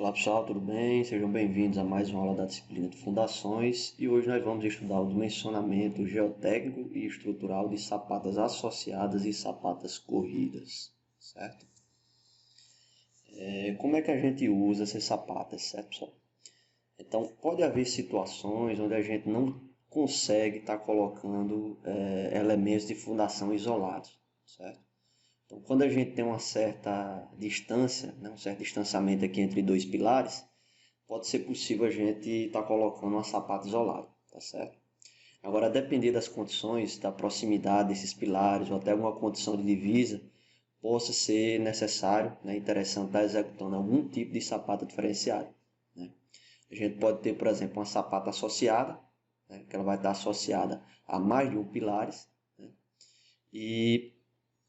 Olá pessoal, tudo bem? Sejam bem-vindos a mais uma aula da disciplina de Fundações e hoje nós vamos estudar o dimensionamento geotécnico e estrutural de sapatas associadas e sapatas corridas, certo? Como é que a gente usa essas sapatas, certo pessoal? Então pode haver situações onde a gente não consegue estar colocando elementos de fundação isolados, certo? Então, quando a gente tem uma certa distância, né, um certo distanciamento aqui entre dois pilares, pode ser possível a gente estar colocando uma sapata isolada, tá certo? Agora, a depender das condições, da proximidade desses pilares ou até alguma condição de divisa, possa ser necessário, né, interessante estar executando algum tipo de sapata diferenciada, né? A gente pode ter, por exemplo, uma sapata associada, né, que ela vai estar associada a mais de um pilares, né, e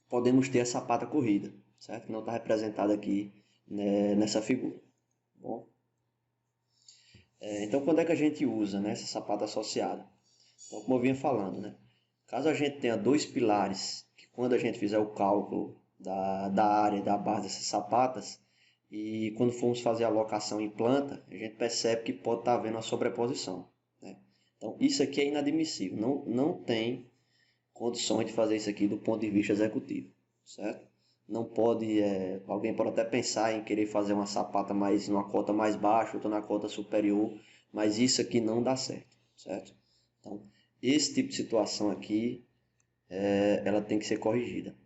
podemos ter a sapata corrida, certo? Que não está representada aqui, né, nessa figura. Bom, então quando é que a gente usa, né, essa sapata associada? Então, como eu vinha falando, né, caso a gente tenha dois pilares, que quando a gente fizer o cálculo da área e da base dessas sapatas, e quando formos fazer a alocação em planta, a gente percebe que pode estar havendo uma sobreposição, né? Então, isso aqui é inadmissível, não tem condições de fazer isso aqui do ponto de vista executivo, certo? Não pode, alguém pode até pensar em querer fazer uma sapata mais numa cota mais baixa, outra na cota superior, mas isso aqui não dá certo, certo? Então, esse tipo de situação aqui, ela tem que ser corrigida.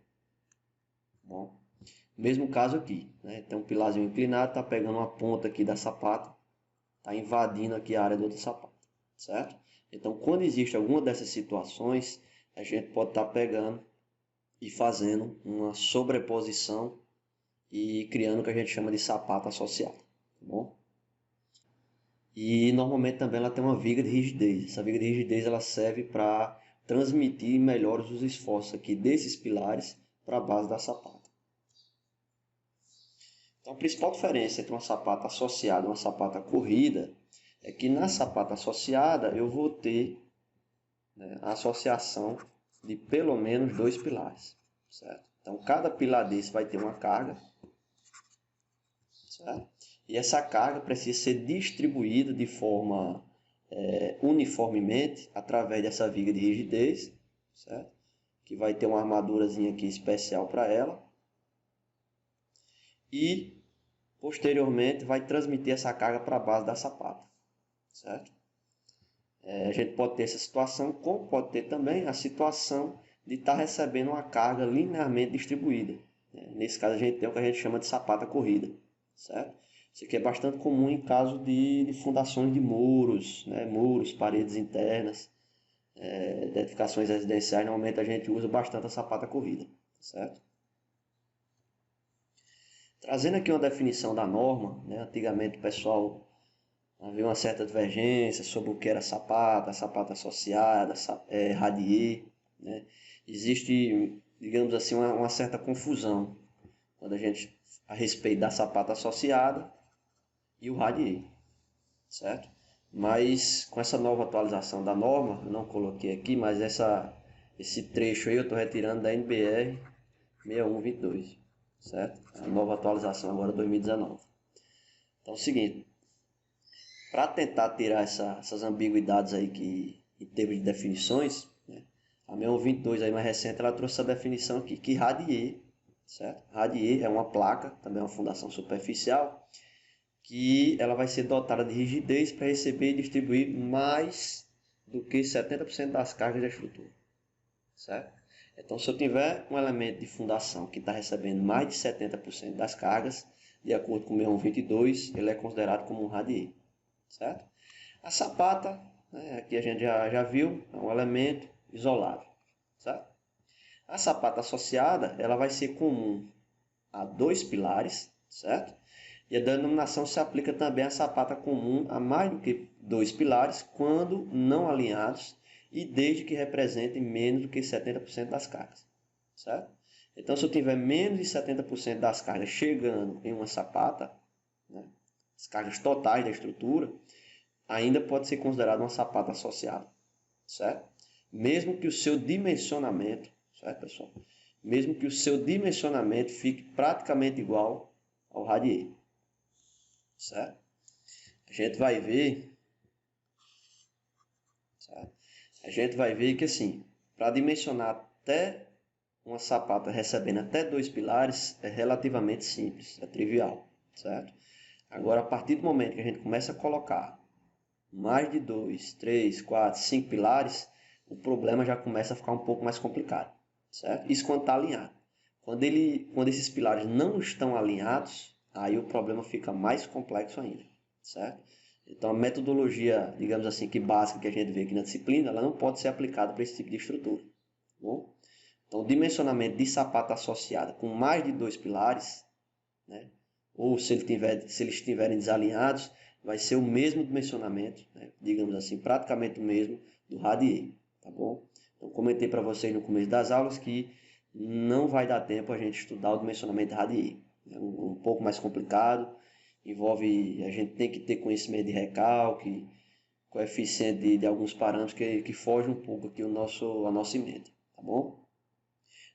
Bom, mesmo caso aqui, né? Tem um pilarzinho inclinado, está pegando uma ponta aqui da sapata, está invadindo aqui a área do outro sapato, certo? Então, quando existe alguma dessas situações, a gente pode estar pegando e fazendo uma sobreposição e criando o que a gente chama de sapato associado, tá bom? E normalmente também ela tem uma viga de rigidez. Essa viga de rigidez ela serve para transmitir melhor os esforços aqui desses pilares para a base da sapata. Então a principal diferença entre uma sapata associada e uma sapata corrida é que na sapata associada eu vou ter, né, a associação de pelo menos dois pilares, certo? Então cada pilar desse vai ter uma carga, certo? E essa carga precisa ser distribuída de forma uniformemente através dessa viga de rigidez, certo? Que vai ter uma armadurazinha aqui especial para ela e posteriormente vai transmitir essa carga para a base da sapata, certo? A gente pode ter essa situação, como pode ter também a situação de estar recebendo uma carga linearmente distribuída. Nesse caso a gente tem o que a gente chama de sapata corrida, certo? Isso aqui é bastante comum em caso de fundações de muros, né? Muros, paredes internas, de edificações residenciais. Normalmente a gente usa bastante a sapata corrida, certo? Trazendo aqui uma definição da norma, né? Antigamente o pessoal havia uma certa divergência sobre o que era sapata, sapata associada, radier, né? Existe, digamos assim, uma certa confusão quando a gente a respeito da sapata associada e o radier, certo? Mas com essa nova atualização da norma, eu não coloquei aqui, mas esse trecho aí eu estou retirando da NBR 6122, certo? A nova atualização agora 2019. Então é o seguinte, para tentar tirar essas ambiguidades aí que em termos de definições, né, a 6122 aí mais recente ela trouxe essa definição aqui, que radier, certo? Radier é uma placa, também é uma fundação superficial, que ela vai ser dotada de rigidez para receber e distribuir mais do que 70% das cargas da estrutura, certo? Então, se eu tiver um elemento de fundação que está recebendo mais de 70% das cargas, de acordo com o 6122, ele é considerado como um radier, certo? A sapata, né, aqui a gente já viu, é um elemento isolado, certo? A sapata associada, ela vai ser comum a dois pilares, certo? E a denominação se aplica também à sapata comum a mais do que dois pilares, quando não alinhados e desde que representem menos do que 70% das cargas, certo? Então, se eu tiver menos de 70% das cargas chegando em uma sapata, né, as cargas totais da estrutura, ainda pode ser considerado uma sapata associada, certo? Mesmo que o seu dimensionamento, certo, pessoal? Mesmo que o seu dimensionamento fique praticamente igual ao radier. certo? A gente vai ver, certo? A gente vai ver que assim, para dimensionar até uma sapata recebendo até 2 pilares é relativamente simples, é trivial, certo? Agora, a partir do momento que a gente começa a colocar mais de 2, 3, 4, 5 pilares, o problema já começa a ficar um pouco mais complicado, certo? Isso quando está alinhado. Quando esses pilares não estão alinhados, aí o problema fica mais complexo ainda, certo? Então, a metodologia, digamos assim, que básica que a gente vê aqui na disciplina, ela não pode ser aplicada para esse tipo de estrutura, tá bom? Então, o dimensionamento de sapata associada com mais de 2 pilares, né, ou se eles estiverem desalinhados, vai ser o mesmo dimensionamento, né, digamos assim, praticamente o mesmo do radier, tá bom? Então, comentei para vocês no começo das aulas que não vai dar tempo a gente estudar o dimensionamento de radier. É um pouco mais complicado, envolve, a gente tem que ter conhecimento de recalque, coeficiente de alguns parâmetros que foge um pouco aqui a nossa emenda, tá bom?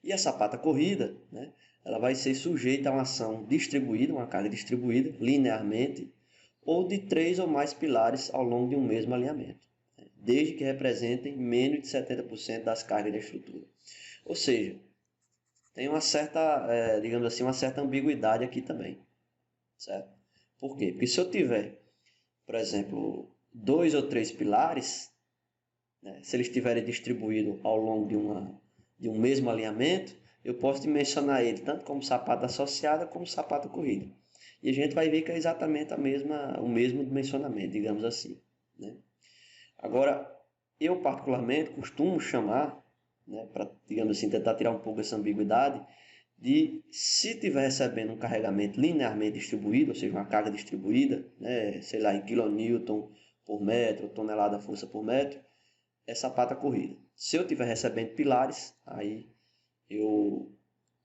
E a sapata corrida, né, ela vai ser sujeita a uma ação distribuída, uma carga distribuída linearmente, ou de 3 ou mais pilares ao longo de um mesmo alinhamento, né, desde que representem menos de 70% das cargas da estrutura. Ou seja, tem uma certa, digamos assim, uma certa ambiguidade aqui também, certo? Por quê? Porque se eu tiver, por exemplo, 2 ou 3 pilares, né, se eles estiverem distribuídos ao longo de um mesmo alinhamento, eu posso dimensionar ele tanto como sapata associada como sapata corrida. E a gente vai ver que é exatamente o mesmo dimensionamento, digamos assim, né? Agora, eu particularmente costumo chamar, né, para, digamos assim, tentar tirar um pouco essa ambiguidade, de se estiver recebendo um carregamento linearmente distribuído, ou seja, uma carga distribuída, né, sei lá, em quilonewton por metro, tonelada força por metro, é sapata corrida. Se eu estiver recebendo pilares, aí eu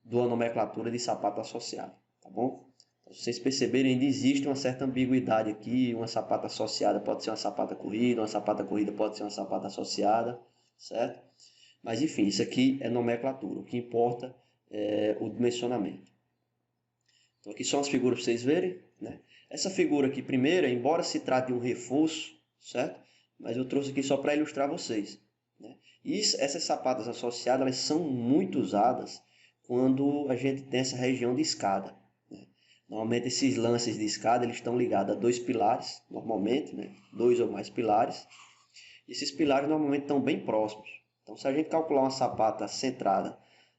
dou a nomenclatura de sapata associada, tá bom? Então, se vocês perceberem, ainda existe uma certa ambiguidade aqui, uma sapata associada pode ser uma sapata corrida pode ser uma sapata associada, certo? Mas enfim, isso aqui é nomenclatura, o que importa é o dimensionamento. Então aqui são as figuras para vocês verem, né? Essa figura aqui primeira, embora se trate de um reforço, certo? Mas eu trouxe aqui só para ilustrar vocês, né? E essas sapatas associadas, elas são muito usadas quando a gente tem essa região de escada, né? Normalmente esses lances de escada, eles estão ligados a 2 pilares, normalmente, né? 2 ou mais pilares. E esses pilares normalmente estão bem próximos. Então se a gente calcular uma sapata centrada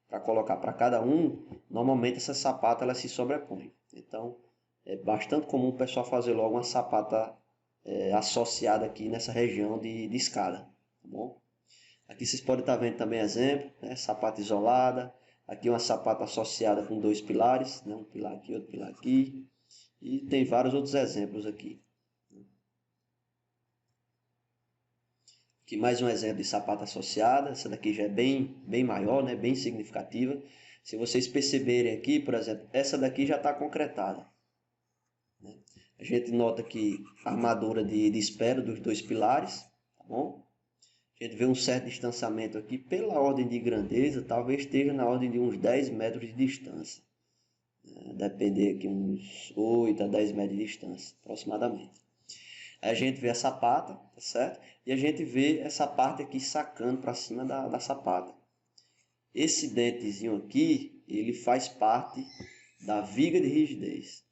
para colocar para cada um, normalmente essa sapata ela se sobrepõe. Então é bastante comum o pessoal fazer logo uma sapata associada aqui nessa região de escada, tá bom? Aqui vocês podem estar vendo também exemplo, né? Sapata isolada, aqui uma sapata associada com 2 pilares, né? Um pilar aqui, outro pilar aqui, e tem vários outros exemplos aqui. Aqui mais um exemplo de sapata associada, essa daqui já é bem maior, né? Bem significativa. Se vocês perceberem aqui, por exemplo, essa daqui já está concretada, né? A gente nota que a armadura de espera dos 2 pilares, tá bom? A gente vê um certo distanciamento aqui, pela ordem de grandeza, talvez esteja na ordem de uns 10 metros de distância, né? Depender aqui uns 8 a 10 metros de distância, aproximadamente. Aí a gente vê a sapata, tá certo? E a gente vê essa parte aqui sacando para cima da sapata. Esse dentezinho aqui, ele faz parte da viga de rigidez.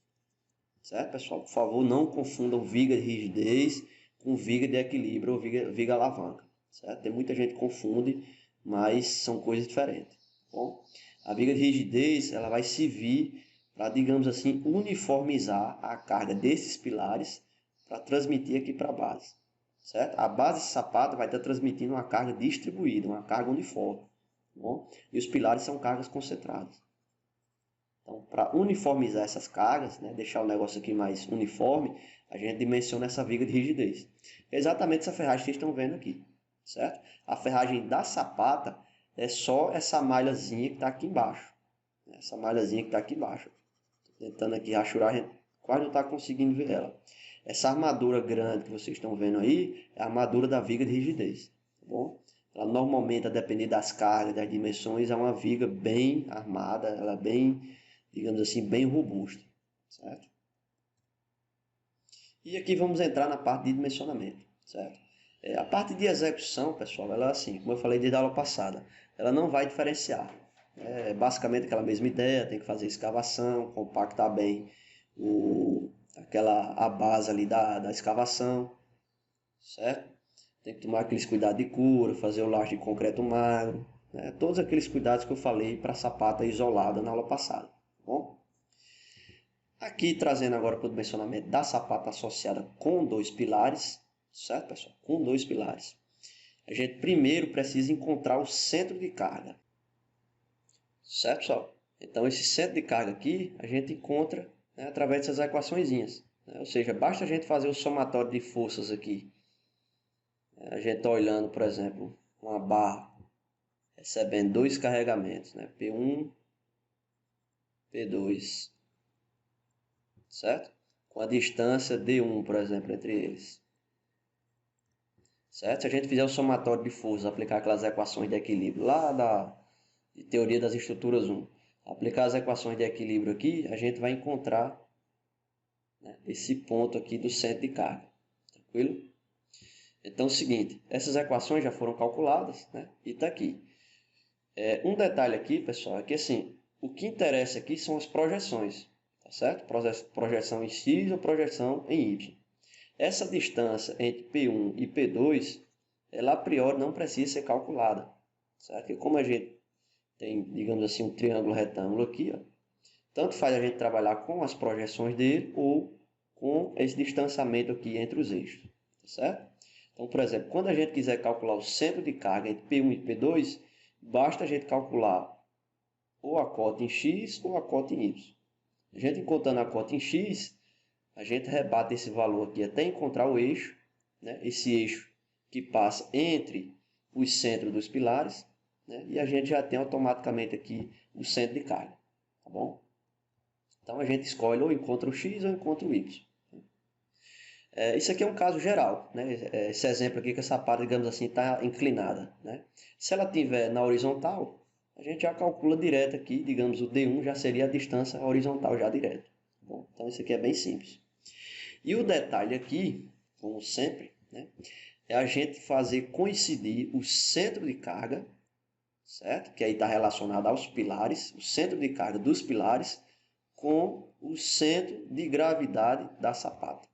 Certo, pessoal? Por favor, não confundam viga de rigidez com viga de equilíbrio ou viga alavanca. Certo? Tem muita gente que confunde, mas são coisas diferentes. Bom, a viga de rigidez ela vai servir para, digamos assim, uniformizar a carga desses pilares para transmitir aqui para a base. Certo? A base de sapato vai estar transmitindo uma carga distribuída, uma carga uniforme. Bom? E os pilares são cargas concentradas. Então, para uniformizar essas cargas, né, deixar o negócio aqui mais uniforme, a gente dimensiona essa viga de rigidez. É exatamente essa ferragem que vocês estão vendo aqui, certo? A ferragem da sapata é só essa malhazinha que está aqui embaixo. Essa malhazinha que está aqui embaixo. Tô tentando aqui rachurar, a gente quase não está conseguindo ver ela. Essa armadura grande que vocês estão vendo aí é a armadura da viga de rigidez, tá bom? Ela normalmente, a depender das cargas, das dimensões, é uma viga bem armada, ela é bem, digamos assim, bem robusta, certo? E aqui vamos entrar na parte de dimensionamento, certo? A parte de execução, pessoal, ela é assim, como eu falei desde a aula passada, ela não vai diferenciar. É basicamente aquela mesma ideia, tem que fazer escavação, compactar bem a base ali da escavação, certo? Tem que tomar aqueles cuidados de cura, fazer o laje de concreto magro, né? Todos aqueles cuidados que eu falei para a sapata isolada na aula passada, tá bom? Aqui trazendo agora para o dimensionamento da sapata associada com dois pilares, certo, pessoal? Com dois pilares. A gente primeiro precisa encontrar o centro de carga, certo, pessoal? Então, esse centro de carga aqui a gente encontra, né, através dessas equaçõezinhas, né? Ou seja, basta a gente fazer o somatório de forças aqui. A gente está olhando, por exemplo, uma barra recebendo dois carregamentos, né? P1, P2, certo? Com a distância D1, por exemplo, entre eles. Certo? Se a gente fizer o somatório de forças, aplicar aquelas equações de equilíbrio lá de teoria das estruturas 1, aplicar as equações de equilíbrio aqui, a gente vai encontrar, né, esse ponto aqui do centro de carga. Tranquilo? Então é o seguinte, essas equações já foram calculadas, né, e está aqui. Um detalhe aqui, pessoal, é que assim, o que interessa aqui são as projeções, tá certo? Projeção em X ou projeção em Y. Essa distância entre P1 e P2, ela a priori não precisa ser calculada, certo? E como a gente tem, digamos assim, um triângulo retângulo aqui, ó, tanto faz a gente trabalhar com as projeções dele ou com esse distanciamento aqui entre os eixos, tá certo? Então, por exemplo, quando a gente quiser calcular o centro de carga entre P1 e P2, basta a gente calcular ou a cota em X ou a cota em Y. A gente encontrando a cota em X, a gente rebate esse valor aqui até encontrar o eixo, né? Esse eixo que passa entre os centros dos pilares, né? E a gente já tem automaticamente aqui o centro de carga, tá bom? Então a gente escolhe ou encontra o X ou encontra o Y. Isso aqui é um caso geral, né? Esse exemplo aqui que essa parte, digamos assim, está inclinada, né? Se ela estiver na horizontal, a gente já calcula direto aqui, digamos, o D1 já seria a distância horizontal já direto. Tá bom? Então isso aqui é bem simples. E o detalhe aqui, como sempre, né, é a gente fazer coincidir o centro de carga, certo? Que aí está relacionado aos pilares, o centro de carga dos pilares, com o centro de gravidade da sapata.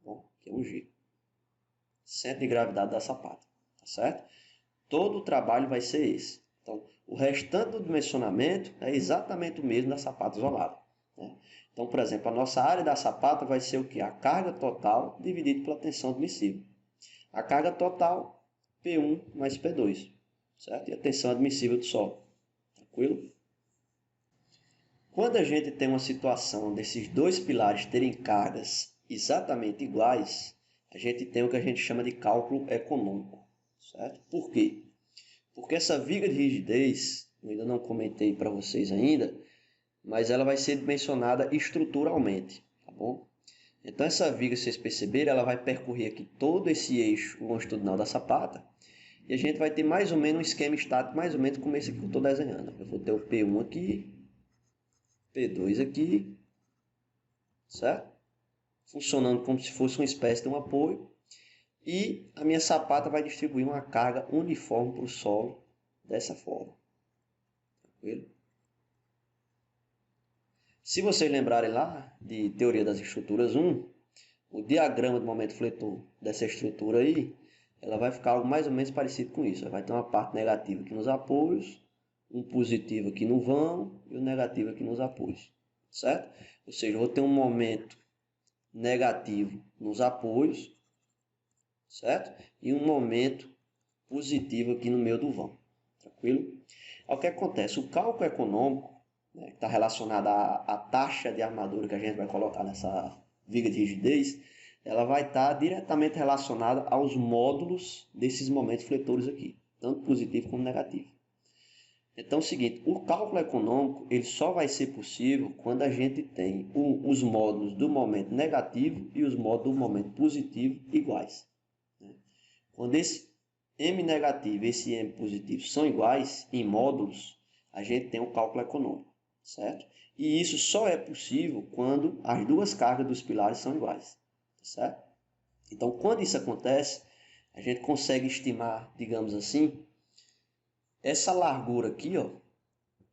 Bom, que é o G. Centro de gravidade da sapata, tá certo? Todo o trabalho vai ser esse. Então, o restante do dimensionamento é exatamente o mesmo da sapata isolada, né? Então, por exemplo, a nossa área da sapata vai ser o que? A carga total dividido pela tensão admissível. A carga total, P1 mais P2, certo? E a tensão admissível do solo. Tranquilo? Quando a gente tem uma situação desses dois pilares terem cargas exatamente iguais, a gente tem o que a gente chama de cálculo econômico, certo? Por quê? Porque essa viga de rigidez, eu ainda não comentei para vocês ainda, mas ela vai ser dimensionada estruturalmente, tá bom? Então essa viga, se vocês perceberem, ela vai percorrer aqui todo esse eixo longitudinal da sapata, e a gente vai ter mais ou menos um esquema estático, mais ou menos como esse aqui que eu estou desenhando. Eu vou ter o P1 aqui, P2 aqui, certo? Funcionando como se fosse uma espécie de um apoio, e a minha sapata vai distribuir uma carga uniforme para o solo dessa forma. Tranquilo? Se vocês lembrarem lá de Teoria das Estruturas 1, o diagrama do momento fletor dessa estrutura aí, ela vai ficar algo mais ou menos parecido com isso. Ela vai ter uma parte negativa aqui nos apoios, um positivo aqui no vão e um negativo aqui nos apoios, certo? Ou seja, eu vou ter um momento negativo nos apoios, certo? E um momento positivo aqui no meio do vão, tranquilo? O que acontece? O cálculo econômico, né, que está relacionado à taxa de armadura que a gente vai colocar nessa viga de rigidez, ela vai estar diretamente relacionada aos módulos desses momentos fletores aqui, tanto positivo como negativo. Então é o seguinte, o cálculo econômico ele só vai ser possível quando a gente tem os módulos do momento negativo e os módulos do momento positivo iguais, né? Quando esse M negativo e esse M positivo são iguais em módulos, a gente tem um cálculo econômico, certo? E isso só é possível quando as duas cargas dos pilares são iguais, certo? Então, quando isso acontece, a gente consegue estimar, digamos assim, essa largura aqui, ó,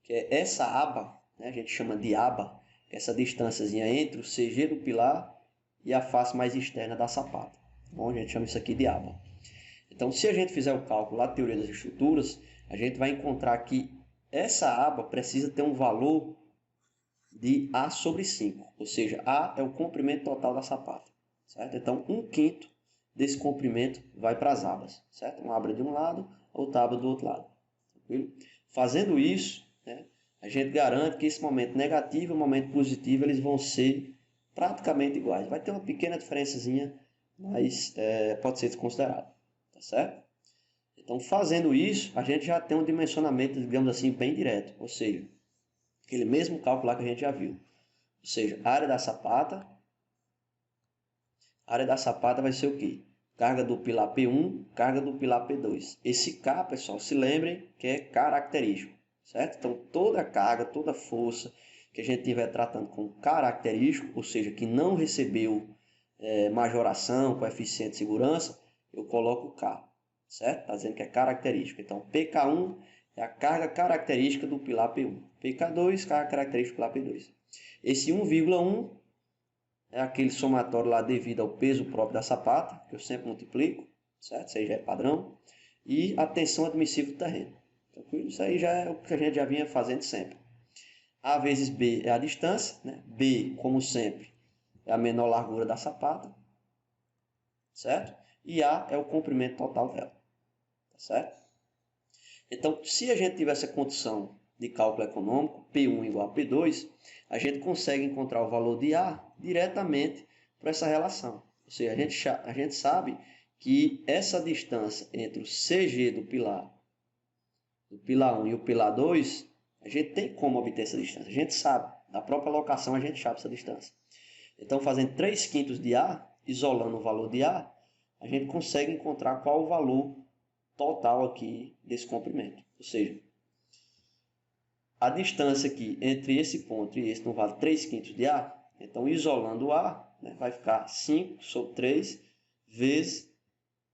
que é essa aba, né, a gente chama de aba, que é essa distânciazinha entre o CG do pilar e a face mais externa da sapata. Bom, a gente chama isso aqui de aba. Então, se a gente fizer o cálculo lá da teoria das estruturas, a gente vai encontrar que essa aba precisa ter um valor de A sobre 5, ou seja, A é o comprimento total da sapata, certo? Então, 1/5 desse comprimento vai para as abas, certo? Uma aba de um lado, outra aba do outro lado, tranquilo? Fazendo isso, né, a gente garante que esse momento negativo e o momento positivo eles vão ser praticamente iguais. Vai ter uma pequena diferençazinha, mas pode ser desconsiderado, tá certo? Então, fazendo isso, a gente já tem um dimensionamento, digamos assim, bem direto, ou seja, aquele mesmo cálculo lá que a gente já viu. Ou seja, a área da sapata vai ser o quê? Carga do pilar P1, carga do pilar P2. Esse K, pessoal, se lembrem que é característico, certo? Então, toda carga, toda força que a gente estiver tratando com característico, ou seja, que não recebeu majoração, coeficiente de segurança, eu coloco K, certo? Está dizendo que é característico. Então, PK1 é a carga característica do pilar P1. PK2, carga característica do pilar P2. Esse 1,1 é aquele somatório lá devido ao peso próprio da sapata, que eu sempre multiplico, certo? Isso aí já é padrão. E a tensão admissível do terreno. Tranquilo? Isso aí já é o que a gente já vinha fazendo sempre. A vezes B é a distância, né? B, como sempre, é a menor largura da sapata, certo? E A é o comprimento total dela, tá certo? Então, se a gente tiver essa condição de cálculo econômico, P1 igual a P2, a gente consegue encontrar o valor de A diretamente por essa relação. Ou seja, a gente sabe que essa distância entre o CG do pilar 1 e o pilar 2, a gente tem como obter essa distância. A gente sabe, da própria locação a gente sabe essa distância. Então, fazendo 3/5 de A, isolando o valor de A, a gente consegue encontrar qual o valor total aqui desse comprimento. Ou seja, a distância aqui entre esse ponto e esse não vale 3/5 de A. Então, isolando o A, né, vai ficar 5 sobre 3 vezes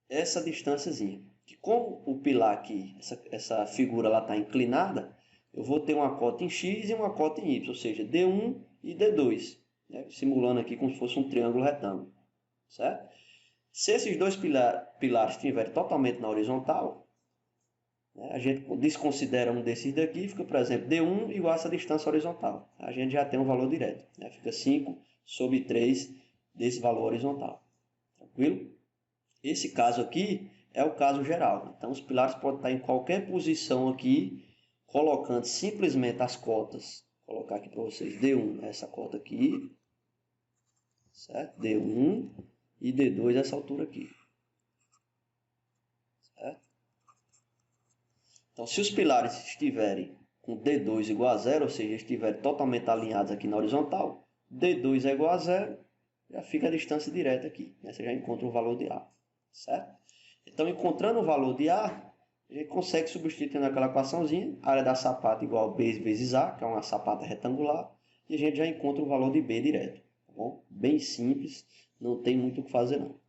essa distânciazinha. Que como o pilar aqui, essa figura está inclinada, eu vou ter uma cota em X e uma cota em Y, ou seja, D1 e D2, né, simulando aqui como se fosse um triângulo retângulo, certo? Se esses dois pilares estiverem totalmente na horizontal, né, a gente desconsidera um desses daqui, fica, por exemplo, D1 igual a essa distância horizontal. A gente já tem um valor direto, né? Fica 5 sobre 3 desse valor horizontal. Tranquilo? Esse caso aqui é o caso geral. Então, os pilares podem estar em qualquer posição aqui, colocando simplesmente as cotas. Vou colocar aqui para vocês. D1 essa cota aqui, certo? D1 e D2 essa altura aqui, certo? Então, se os pilares estiverem com D2 igual a zero, ou seja, estiverem totalmente alinhados aqui na horizontal, D2 é igual a zero, já fica a distância direta aqui, né? Você já encontra o valor de A, certo? Então, encontrando o valor de A, a gente consegue substituir naquela equaçãozinha, a área da sapata igual a B vezes A, que é uma sapata retangular, e a gente já encontra o valor de B direto, tá bom? Bem simples, não tem muito o que fazer não.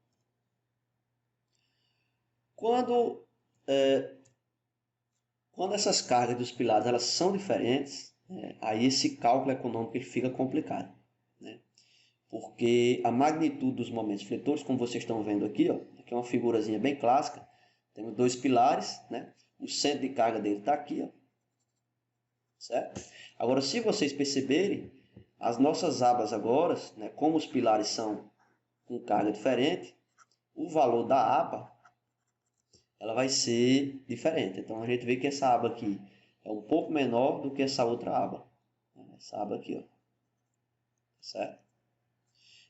Quando essas cargas dos pilares elas são diferentes, né, aí esse cálculo econômico ele fica complicado, né? Porque a magnitude dos momentos fletores, como vocês estão vendo aqui, ó, aqui é uma figurazinha bem clássica, temos dois pilares, né? O centro de carga dele está aqui, ó, certo? Agora, se vocês perceberem, as nossas abas agora, né, como os pilares são com carga diferente, o valor da aba ela vai ser diferente. Então, a gente vê que essa aba aqui é um pouco menor do que essa outra aba. Essa aba aqui, ó. Certo?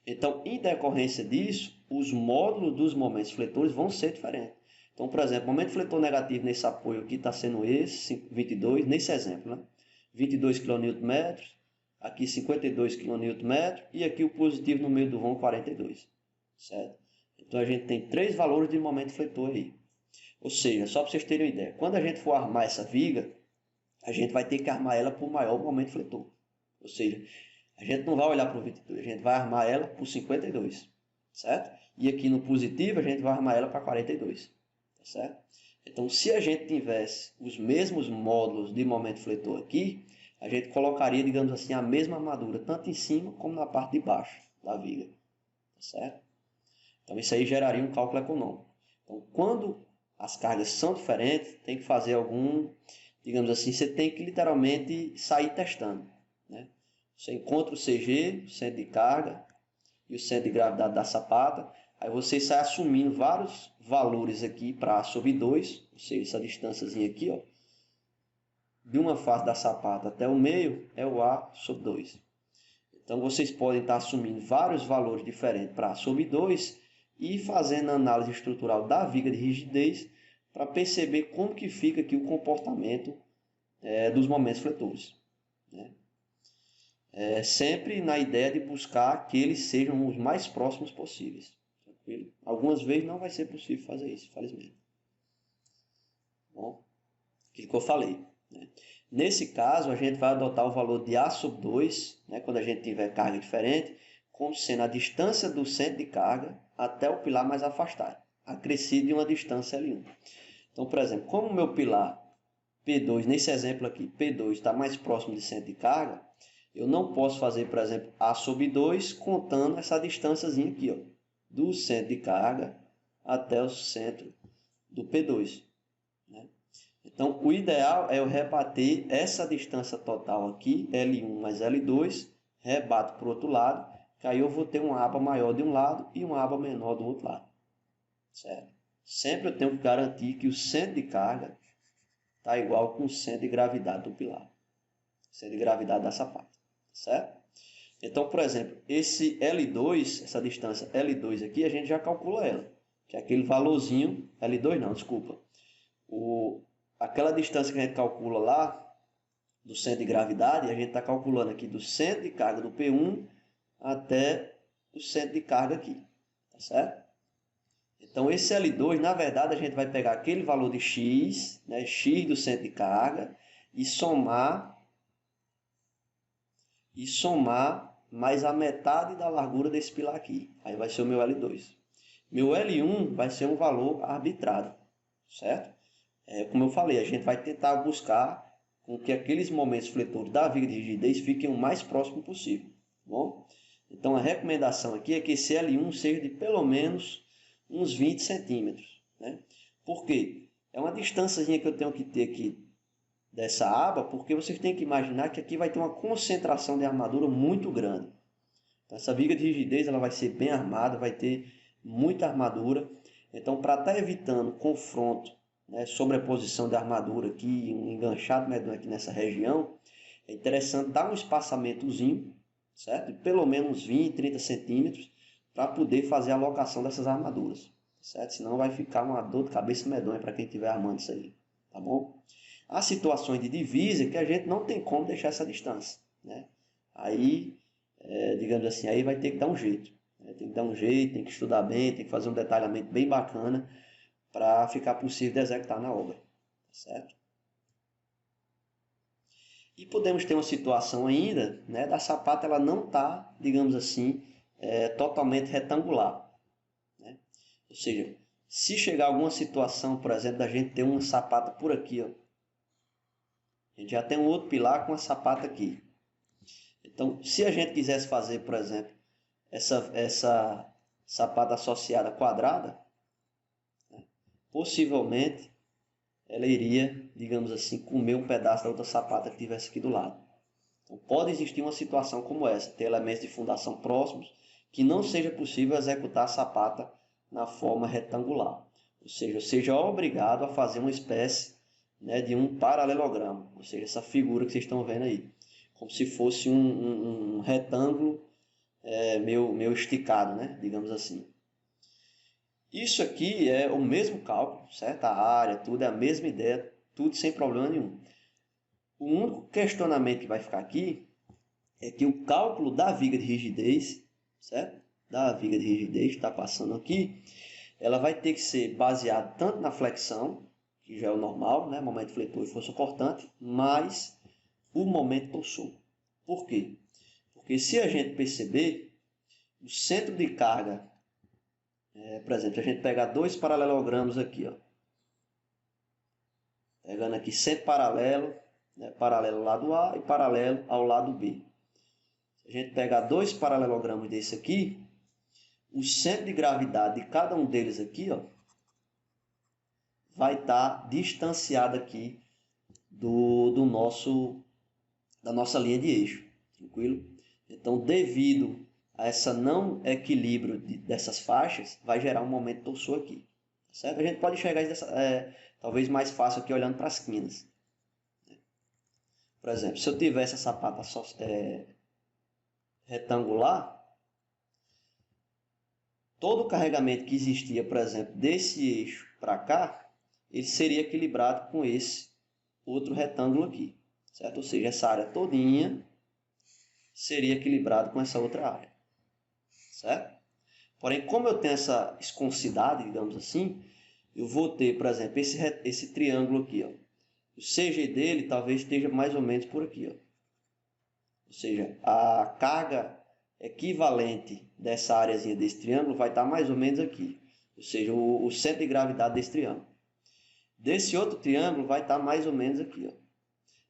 Então, em decorrência disso, os módulos dos momentos fletores vão ser diferentes. Então, por exemplo, o momento fletor negativo nesse apoio aqui está sendo esse, 22, nesse exemplo, né? 22 kN, aqui 52 kN e aqui o positivo no meio do vão 42. Certo? Então, a gente tem três valores de momento fletor aí. Ou seja, só para vocês terem uma ideia, quando a gente for armar essa viga, a gente vai ter que armar ela por maior momento fletor. Ou seja, a gente não vai olhar para o 22, a gente vai armar ela por 52. certo? E aqui no positivo a gente vai armar ela para 42, tá certo? Então, se a gente tivesse os mesmos módulos de momento fletor aqui, a gente colocaria, digamos assim, a mesma armadura, tanto em cima como na parte de baixo da viga, tá certo? Então, isso aí geraria um cálculo econômico. Então, quando as cargas são diferentes, tem que fazer algum, digamos assim, você tem que literalmente sair testando, né? Você encontra o CG, o centro de carga, e o centro de gravidade da sapata, aí você sai assumindo vários valores aqui para A sobre 2, ou seja, essa distânciazinha aqui, ó, de uma face da sapata até o meio é o A sobre 2. Então vocês podem estar assumindo vários valores diferentes para A sobre 2 e fazendo a análise estrutural da viga de rigidez para perceber como que fica aqui o comportamento dos momentos fletores, né? Sempre na ideia de buscar que eles sejam os mais próximos possíveis. Tranquilo? Algumas vezes não vai ser possível fazer isso, infelizmente. Bom, aquilo que eu falei, né? Nesse caso, a gente vai adotar o valor de A sobre 2, né, quando a gente tiver carga diferente, como sendo a distância do centro de carga até o pilar mais afastado, acrescido de uma distância L1. Então, por exemplo, como o meu pilar P2, nesse exemplo aqui, P2 está mais próximo de centro de carga, eu não posso fazer, por exemplo, A sobre 2 contando essa distânciazinha aqui, ó, do centro de carga até o centro do P2, né? Então, o ideal é eu rebater essa distância total aqui, L1 mais L2, rebato para o outro lado, que aí eu vou ter uma aba maior de um lado e uma aba menor do outro lado, certo? Sempre eu tenho que garantir que o centro de carga está igual com o centro de gravidade do pilar, centro de gravidade da sapata, certo? Então, por exemplo, esse L2, essa distância L2 aqui, a gente já calcula ela, que é aquele valorzinho, L2 não, desculpa, aquela distância que a gente calcula lá, do centro de gravidade, a gente está calculando aqui do centro de carga do P1 até o centro de carga aqui, tá certo? Então, esse L2, na verdade, a gente vai pegar aquele valor de X, né, X do centro de carga, e somar mais a metade da largura desse pilar aqui. Aí vai ser o meu L2. Meu L1 vai ser um valor arbitrado, certo? Como eu falei, a gente vai tentar buscar com que aqueles momentos fletores da viga de rigidez fiquem o mais próximo possível. Bom? Então, a recomendação aqui é que esse L1 seja de pelo menos uns 20 centímetros, né? Por quê? É uma distância que eu tenho que ter aqui dessa aba, porque vocês têm que imaginar que aqui vai ter uma concentração de armadura muito grande. Então, essa viga de rigidez ela vai ser bem armada, vai ter muita armadura. Então, para estar evitando confronto, né, sobreposição de armadura aqui, um enganchado medonho aqui nessa região, é interessante dar um espaçamentozinho, certo? De pelo menos 20, 30 centímetros, para poder fazer a alocação dessas armaduras, certo? Senão vai ficar uma dor de cabeça medonha para quem estiver armando isso aí, tá bom? Há situações de divisa que a gente não tem como deixar essa distância, né? Aí, digamos assim, aí vai ter que dar um jeito, né? Tem que dar um jeito, tem que estudar bem, tem que fazer um detalhamento bem bacana para ficar possível de executar na obra, certo? E podemos ter uma situação ainda, né, da sapata ela não está, digamos assim, totalmente retangular, né? Ou seja, se chegar alguma situação, por exemplo, da gente ter uma sapata por aqui, ó, a gente já tem um outro pilar com a sapata aqui. Então, se a gente quisesse fazer, por exemplo, essa sapata associada quadrada, né, possivelmente ela iria, digamos assim, comer um pedaço da outra sapata que tivesse aqui do lado. Então, pode existir uma situação como essa, ter elementos de fundação próximos, que não seja possível executar a sapata na forma retangular. Ou seja obrigado a fazer uma espécie, né, de um paralelogramo, ou seja, essa figura que vocês estão vendo aí, como se fosse um retângulo meio esticado, né, digamos assim. Isso aqui é o mesmo cálculo, certo? A área, tudo é a mesma ideia, tudo sem problema nenhum. O único questionamento que vai ficar aqui é que o cálculo da viga de rigidez, certo? Da viga de rigidez, está passando aqui, ela vai ter que ser baseada tanto na flexão, que já é o normal, né? Momento fletor e força cortante, mais o momento torção. Por quê? Porque se a gente perceber, o centro de carga Por exemplo, se a gente pegar dois paralelogramos aqui, ó, pegando aqui sempre paralelo, né, paralelo ao lado A e paralelo ao lado B. Se a gente pegar dois paralelogramos desse aqui, o centro de gravidade de cada um deles aqui, ó, vai estar distanciado aqui da nossa linha de eixo, tranquilo? Então, devido a essa não equilíbrio dessas faixas, vai gerar um momento torsor aqui, certo? A gente pode enxergar isso talvez mais fácil aqui olhando para as quinas. Por exemplo, se eu tivesse essa sapata retangular, todo o carregamento que existia, por exemplo, desse eixo para cá, ele seria equilibrado com esse outro retângulo aqui, certo? Ou seja, essa área todinha seria equilibrado com essa outra área, certo? Porém, como eu tenho essa esconcidade, digamos assim, eu vou ter, por exemplo, esse triângulo aqui, ó. O CG dele talvez esteja mais ou menos por aqui, ó. Ou seja, a carga equivalente dessa áreazinha desse triângulo vai estar mais ou menos aqui. Ou seja, o centro de gravidade desse triângulo. Desse outro triângulo vai estar mais ou menos aqui, ó.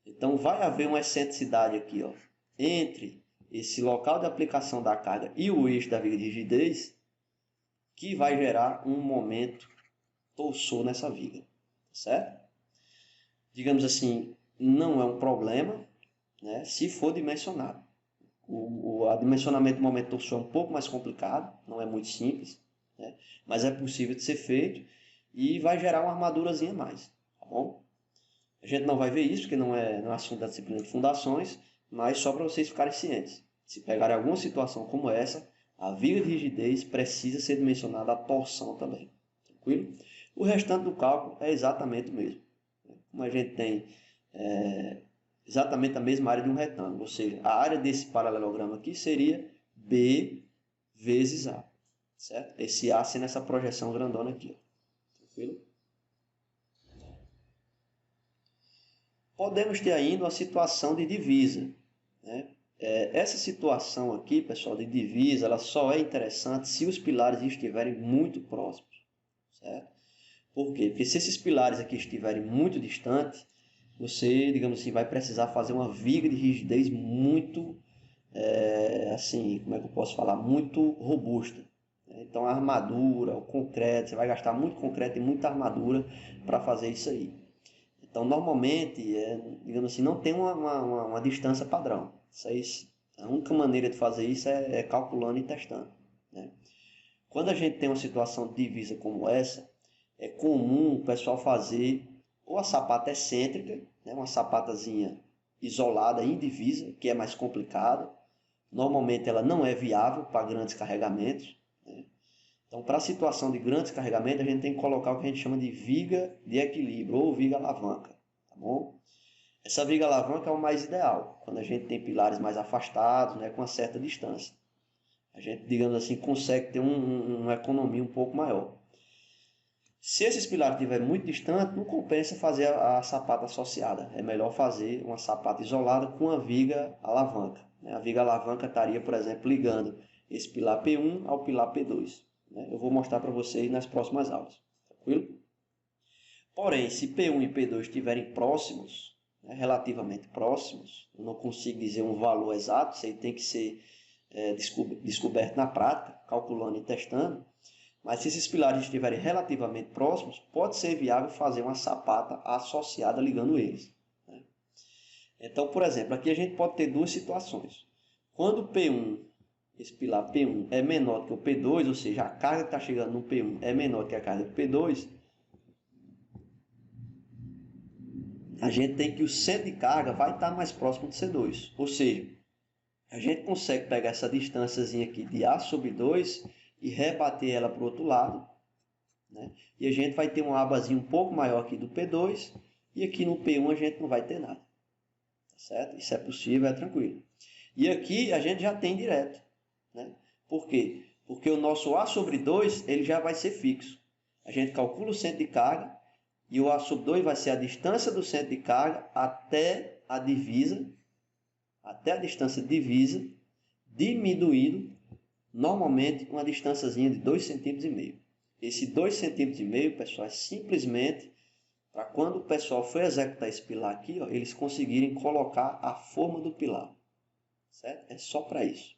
Então, vai haver uma excentricidade aqui, ó, entre esse local de aplicação da carga e o eixo da viga de rigidez, que vai gerar um momento torsor nessa viga, certo? Digamos assim, não é um problema, né, se for dimensionado. O dimensionamento do momento torsor é um pouco mais complicado, não é muito simples, né, mas é possível de ser feito e vai gerar uma armadurazinha a mais, tá bom? A gente não vai ver isso, porque não é assunto da disciplina de fundações, mas só para vocês ficarem cientes. Se pegarem alguma situação como essa, a viga de rigidez precisa ser dimensionada a torção também. Tranquilo? O restante do cálculo é exatamente o mesmo. Como a gente tem exatamente a mesma área de um retângulo, ou seja, a área desse paralelogramo aqui seria B vezes A, certo? Esse A sendo essa projeção grandona aqui, ó. Tranquilo? Podemos ter ainda uma situação de divisa, né? Essa situação aqui, pessoal, de divisa, ela só é interessante se os pilares estiverem muito próximos, certo? Por quê? Porque se esses pilares aqui estiverem muito distantes, você, digamos assim, vai precisar fazer uma viga de rigidez muito, assim, como é que eu posso falar? Muito robusta. Então, a armadura, o concreto, você vai gastar muito concreto e muita armadura para fazer isso aí. Então, normalmente, digamos assim, não tem uma distância padrão. Isso aí, a única maneira de fazer isso é calculando e testando, né? Quando a gente tem uma situação de divisa como essa, é comum o pessoal fazer ou a sapata excêntrica, né, uma sapatazinha isolada, indivisa, que é mais complicado. Normalmente ela não é viável para grandes carregamentos, né? Então, para a situação de grandes carregamentos, a gente tem que colocar o que a gente chama de viga de equilíbrio ou viga alavanca, tá bom? Essa viga alavanca é o mais ideal, quando a gente tem pilares mais afastados, né, com uma certa distância. A gente, digamos assim, consegue ter uma economia um pouco maior. Se esses pilares estiverem muito distantes, não compensa fazer a sapata associada. É melhor fazer uma sapata isolada com a viga alavanca, né? A viga alavanca estaria, por exemplo, ligando esse pilar P1 ao pilar P2. Eu vou mostrar para vocês nas próximas aulas, tranquilo? Porém, se P1 e P2 estiverem próximos, né, relativamente próximos, eu não consigo dizer um valor exato, isso aí tem que ser descoberto na prática, calculando e testando, mas se esses pilares estiverem relativamente próximos, pode ser viável fazer uma sapata associada ligando eles, né? Então, por exemplo, aqui a gente pode ter duas situações. Quando o P1, esse pilar P1 é menor que o P2, ou seja, a carga que está chegando no P1 é menor que a carga do P2, a gente tem que o centro de carga vai estar mais próximo de C2. Ou seja, a gente consegue pegar essa distânciazinha aqui de A sobre 2 e rebater ela para o outro lado, né? E a gente vai ter uma abazinha um pouco maior aqui do P2 e aqui no P1 a gente não vai ter nada. Tá certo? Isso é possível, é tranquilo. E aqui a gente já tem direto, né? Por quê? Porque o nosso A sobre 2 ele já vai ser fixo. A gente calcula o centro de carga e o A sobre 2 vai ser a distância do centro de carga até a divisa, até a distância de divisa, diminuído normalmente uma distânciazinha de 2,5 cm. Esse 2,5 cm, pessoal, é simplesmente para quando o pessoal for executar esse pilar aqui, ó, eles conseguirem colocar a forma do pilar, certo? É só para isso.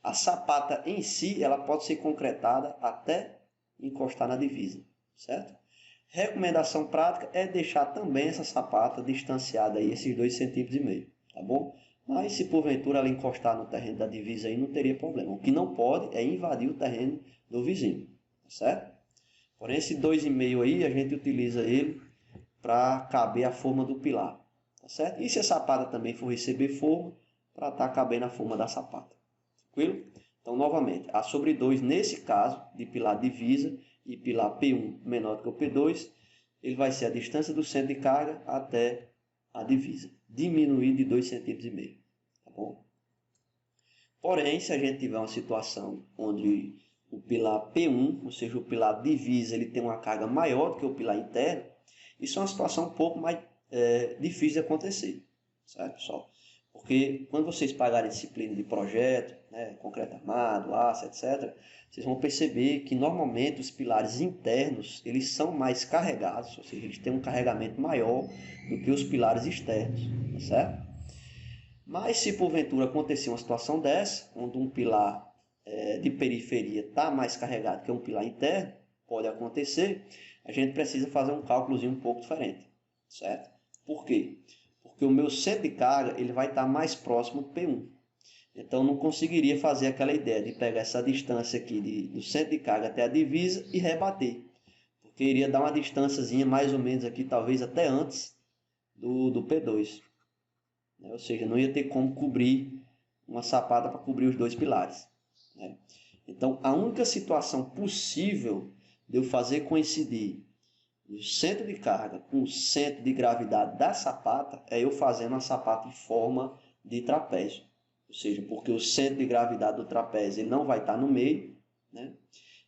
A sapata em si, ela pode ser concretada até encostar na divisa, certo? Recomendação prática é deixar também essa sapata distanciada aí, esses 2,5 cm, tá bom? Mas se porventura ela encostar no terreno da divisa aí, não teria problema. O que não pode é invadir o terreno do vizinho, tá certo? Porém, esse 2,5 aí, a gente utiliza ele para caber a forma do pilar, tá certo? E se a sapata também for receber forma, para estar cabendo a forma da sapata. Tranquilo? Então, novamente, A sobre 2, nesse caso, de pilar divisa e pilar P1 menor do que o P2, ele vai ser a distância do centro de carga até a divisa, diminuir de 2,5 cm. Tá bom? Porém, se a gente tiver uma situação onde o pilar P1, ou seja, o pilar divisa, ele tem uma carga maior do que o pilar interno, isso é uma situação um pouco mais difícil de acontecer, certo, pessoal? Porque quando vocês pagarem disciplina de projeto, né, concreto armado, aço, etc., vocês vão perceber que normalmente os pilares internos eles são mais carregados, ou seja, eles têm um carregamento maior do que os pilares externos, tá certo? Mas se porventura acontecer uma situação dessa, onde um pilar de periferia está mais carregado que um pilar interno, pode acontecer, a gente precisa fazer um cálculozinho um pouco diferente, certo? Por quê? Porque o meu centro de carga ele vai estar mais próximo do P1. Então não conseguiria fazer aquela ideia de pegar essa distância aqui do centro de carga até a divisa e rebater. Porque iria dar uma distânciazinha mais ou menos aqui, talvez até antes do P2. Ou seja, não ia ter como cobrir uma sapata para cobrir os dois pilares. Né? Então a única situação possível de eu fazer coincidir o centro de carga com o centro de gravidade da sapata é eu fazendo a sapata em forma de trapézio. Ou seja, porque o centro de gravidade do trapézio ele não vai estar no meio, né?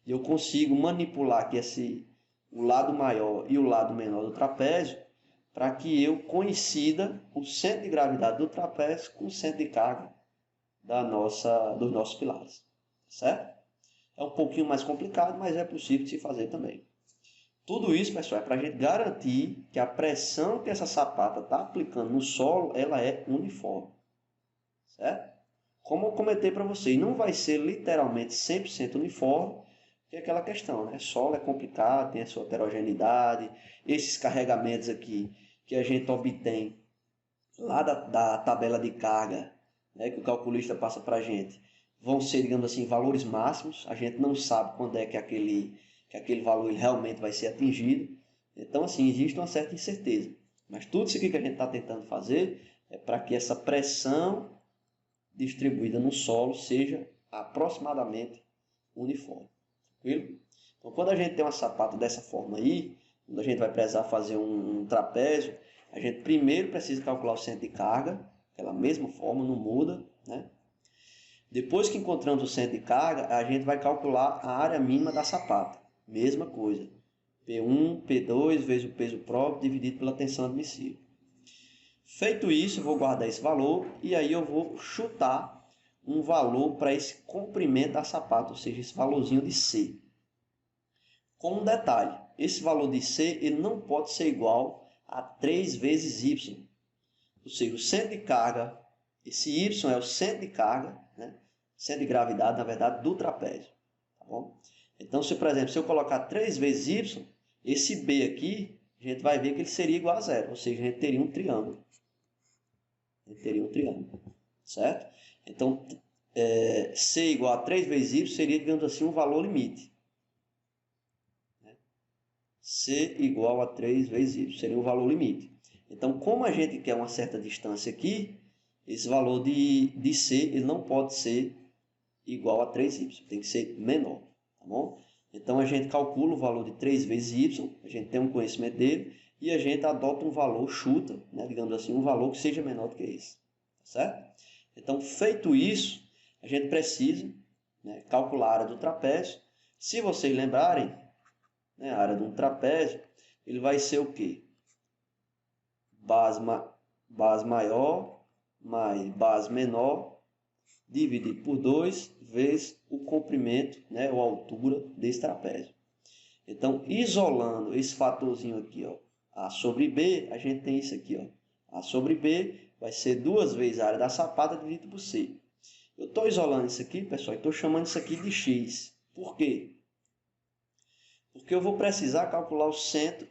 E eu consigo manipular aqui o lado maior e o lado menor do trapézio para que eu coincida o centro de gravidade do trapézio com o centro de carga dos nossos pilares. Certo? É um pouquinho mais complicado, mas é possível de se fazer também. Tudo isso, pessoal, é para a gente garantir que a pressão que essa sapata está aplicando no solo, ela é uniforme. Certo? Como eu comentei para vocês, não vai ser literalmente 100% uniforme, que é aquela questão, né? Solo é complicado, tem a sua heterogeneidade, esses carregamentos aqui que a gente obtém lá da tabela de carga, né, que o calculista passa para a gente, vão ser, digamos assim, valores máximos, a gente não sabe quando é que aquele valor realmente vai ser atingido, então assim, existe uma certa incerteza, mas tudo isso aqui que a gente está tentando fazer é para que essa pressão distribuída no solo seja aproximadamente uniforme. Tranquilo? Então, quando a gente tem uma sapata dessa forma aí, quando a gente vai precisar fazer um trapézio, a gente primeiro precisa calcular o centro de carga, aquela mesma forma, não muda, né? Depois que encontramos o centro de carga, a gente vai calcular a área mínima da sapata. Mesma coisa. P1, P2 vezes o peso próprio dividido pela tensão admissível. Feito isso, eu vou guardar esse valor e aí eu vou chutar um valor para esse comprimento da sapata, ou seja, esse valorzinho de C. Com um detalhe, esse valor de C ele não pode ser igual a 3 vezes Y. Ou seja, o centro de carga, esse Y é o centro de carga, né? Centro de gravidade, na verdade, do trapézio. Tá bom? Então, por exemplo, se eu colocar 3 vezes Y, esse B aqui, a gente vai ver que ele seria igual a zero. Ou seja, a gente teria um triângulo. Certo? Então, C igual a 3 vezes Y seria, digamos assim, um valor limite. C igual a 3 vezes Y seria o valor limite. Então, como a gente quer uma certa distância aqui, esse valor de C ele não pode ser igual a 3Y, tem que ser menor. Tá bom? Então, a gente calcula o valor de 3 vezes Y, a gente tem um conhecimento dele, e a gente adota um valor, chuta, né, digamos assim, um valor que seja menor do que esse. Tá certo? Então, feito isso, a gente precisa, né, calcular a área do trapézio. Se vocês lembrarem, né, a área de um trapézio, ele vai ser o quê? Base maior mais base menor dividido por 2 vezes o comprimento, né, ou a altura desse trapézio. Então, isolando esse fatorzinho aqui, ó, A sobre B, a gente tem isso aqui, ó. A sobre B vai ser 2 vezes a área da sapata dividido por C. Eu estou isolando isso aqui, pessoal, e estou chamando isso aqui de X. Por quê? Porque eu vou precisar calcular o centro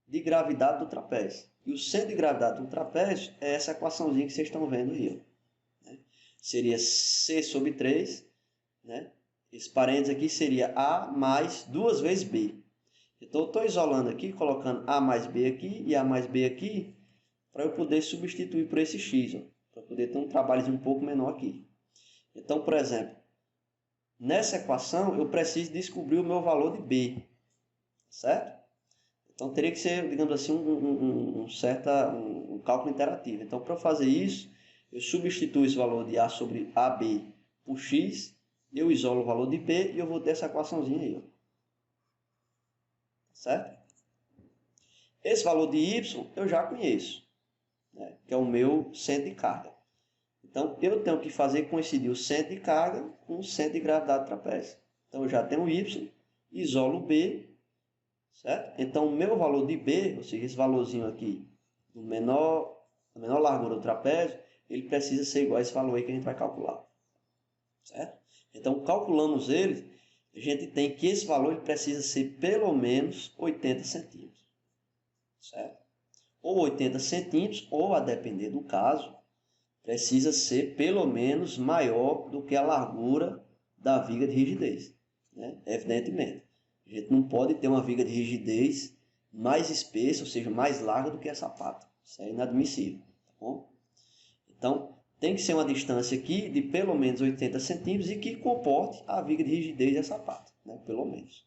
de gravidade do trapézio. E o centro de gravidade do trapézio é essa equaçãozinha que vocês estão vendo aí, ó, né? Seria C sobre 3, né? Esse parênteses aqui seria A mais 2 vezes B. Então, eu estou isolando aqui, colocando A mais B aqui e A mais B aqui, para eu poder substituir por esse X, para poder ter um trabalho um pouco menor aqui. Então, por exemplo, nessa equação, eu preciso descobrir o meu valor de B, certo? Então, teria que ser, digamos assim, um cálculo interativo. Então, para fazer isso, eu substituo esse valor de A sobre AB por X, eu isolo o valor de B e eu vou ter essa equaçãozinha aí, ó. Certo? Esse valor de Y eu já conheço, né, que é o meu centro de carga. Então, eu tenho que fazer coincidir o centro de carga com o centro de gravidade do trapézio. Então, eu já tenho o Y, isolo o B, certo? Então, o meu valor de B, ou seja, esse valorzinho aqui, a menor largura do trapézio, ele precisa ser igual a esse valor aí que a gente vai calcular, certo? Então, calculamos ele, a gente tem que esse valor ele precisa ser pelo menos 80 centímetros, certo? Ou 80 centímetros, ou a depender do caso, precisa ser pelo menos maior do que a largura da viga de rigidez, né? Evidentemente, a gente não pode ter uma viga de rigidez mais espessa, ou seja, mais larga do que a sapata. Isso é inadmissível, tá bom? Então, tem que ser uma distância aqui de pelo menos 80 centímetros e que comporte a viga de rigidez da sapata, né? Pelo menos.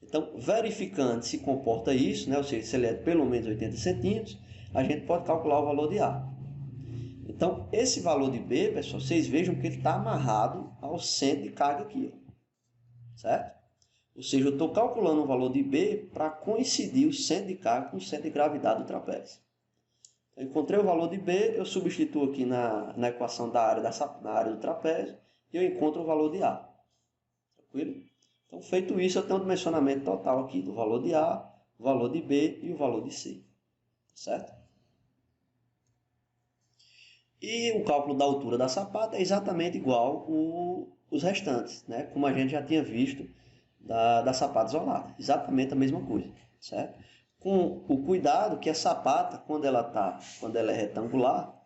Então, verificando se comporta isso, né? Ou seja, se ele é de pelo menos 80 centímetros, a gente pode calcular o valor de A. Então, esse valor de B, pessoal, vocês vejam que ele está amarrado ao centro de carga aqui, ó, certo? Ou seja, eu estou calculando o valor de B para coincidir o centro de carga com o centro de gravidade do trapézio. Eu encontrei o valor de B, eu substituo aqui na equação da área do trapézio e eu encontro o valor de A. Tranquilo? Então, feito isso, eu tenho um dimensionamento total aqui do valor de A, o valor de B e o valor de C. Certo? E o cálculo da altura da sapata é exatamente igual os restantes, né? Como a gente já tinha visto da sapata isolada. Exatamente a mesma coisa, certo? Com o cuidado que a sapata, quando ela é retangular,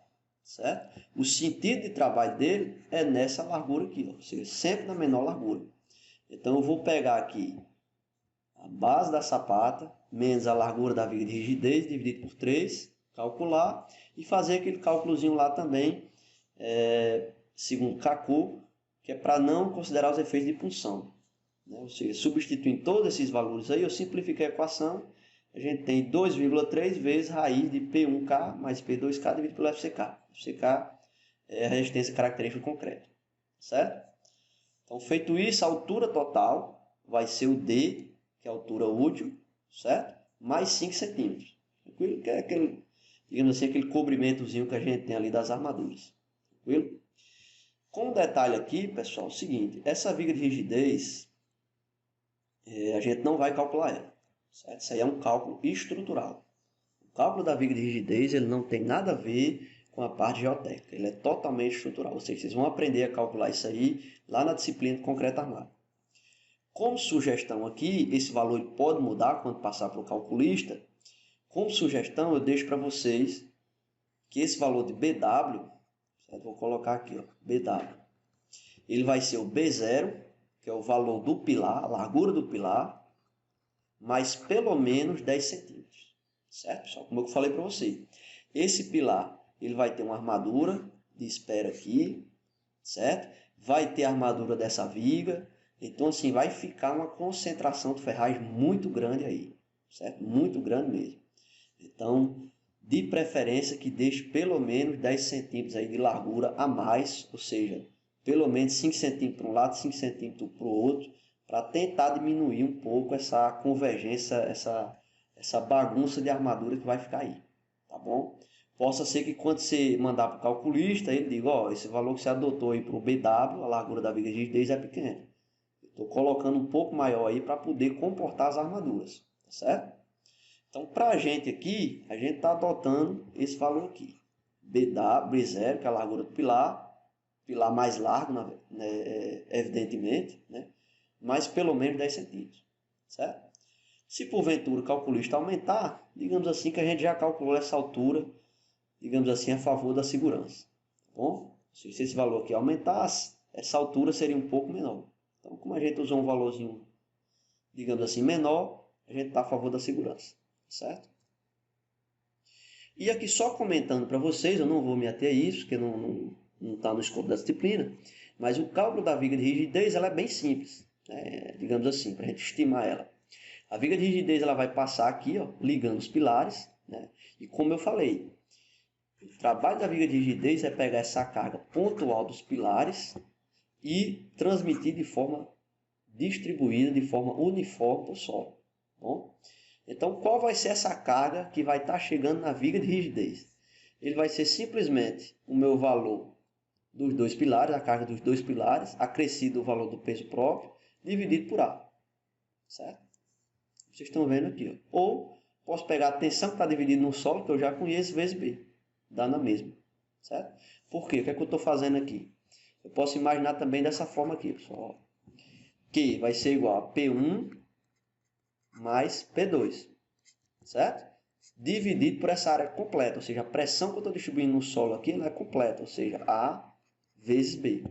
certo? O sentido de trabalho dele é nessa largura aqui, ó, ou seja, sempre na menor largura. Então, eu vou pegar aqui a base da sapata, menos a largura da viga de rigidez, dividido por 3, calcular, e fazer aquele cálculozinho lá também, segundo Kaku, que é para não considerar os efeitos de punção, né? Ou seja, substituindo todos esses valores aí, eu simplifiquei a equação, a gente tem 2,3 vezes raiz de P1K mais P2K dividido pelo FCK. FCK é a resistência característica do concreto, certo? Então, feito isso, a altura total vai ser o D, que é a altura útil, certo? Mais 5 centímetros. Tranquilo? Que é aquele, digamos assim, aquele cobrimentozinho que a gente tem ali das armaduras. Tranquilo? Com um detalhe aqui, pessoal, é o seguinte, essa viga de rigidez, a gente não vai calcular ela, certo? Isso aí é um cálculo estrutural. O cálculo da viga de rigidez, ele não tem nada a ver com a parte geotécnica, ele é totalmente estrutural, ou seja, vocês vão aprender a calcular isso aí lá na disciplina de concreto armado. Como sugestão aqui, esse valor pode mudar quando passar para o calculista. Como sugestão, eu deixo para vocês que esse valor de BW, certo? Vou colocar aqui, ó, BW, ele vai ser o B0, que é o valor do pilar, a largura do pilar, mais pelo menos 10 centímetros, certo, pessoal? Como eu falei para você, esse pilar ele vai ter uma armadura de espera aqui, certo? Vai ter a armadura dessa viga. Então, assim, vai ficar uma concentração de ferragem muito grande aí, certo? Muito grande mesmo. Então, de preferência que deixe pelo menos 10 centímetros aí de largura a mais, ou seja, pelo menos 5 centímetros para um lado, 5 centímetros para o outro, para tentar diminuir um pouco essa convergência, essa bagunça de armadura que vai ficar aí, tá bom? possa ser que quando você mandar para o calculista, ele diga, ó, esse valor que você adotou aí para o BW, a largura da viga de rigidez é pequena. Estou colocando um pouco maior aí para poder comportar as armaduras, tá certo? Então, para a gente aqui, a gente está adotando esse valor aqui. BW, B0, que é a largura do pilar mais largo, né, evidentemente, né? Mas pelo menos 10 centímetros, certo? Se porventura o calculista aumentar, digamos assim que a gente já calculou essa altura, digamos assim, a favor da segurança. Tá bom? Se esse valor aqui aumentasse, essa altura seria um pouco menor. Então, como a gente usou um valorzinho, digamos assim, menor, a gente está a favor da segurança, certo? E aqui só comentando para vocês, eu não vou me ater a isso, porque não está no escopo da disciplina, mas o cálculo da viga de rigidez ela é bem simples, né? Digamos assim, para a gente estimar ela. A viga de rigidez ela vai passar aqui, ó, ligando os pilares, né? E como eu falei, o trabalho da viga de rigidez é pegar essa carga pontual dos pilares e transmitir de forma distribuída, de forma uniforme para o solo. Bom? Então, qual vai ser essa carga que vai estar chegando na viga de rigidez? Ele vai ser simplesmente o meu valor dos dois pilares, a carga dos dois pilares, acrescido o valor do peso próprio, dividido por A. Certo? Vocês estão vendo aqui. Ó. Ou posso pegar a tensão que está dividida no solo, que eu já conheço, vezes B. Dá na mesma. Certo? Por quê? O que é que eu estou fazendo aqui? Eu posso imaginar também dessa forma aqui, pessoal. Que vai ser igual a P1 mais P2. Certo? Dividido por essa área completa. Ou seja, a pressão que eu estou distribuindo no solo aqui ela é completa. Ou seja, A vezes B.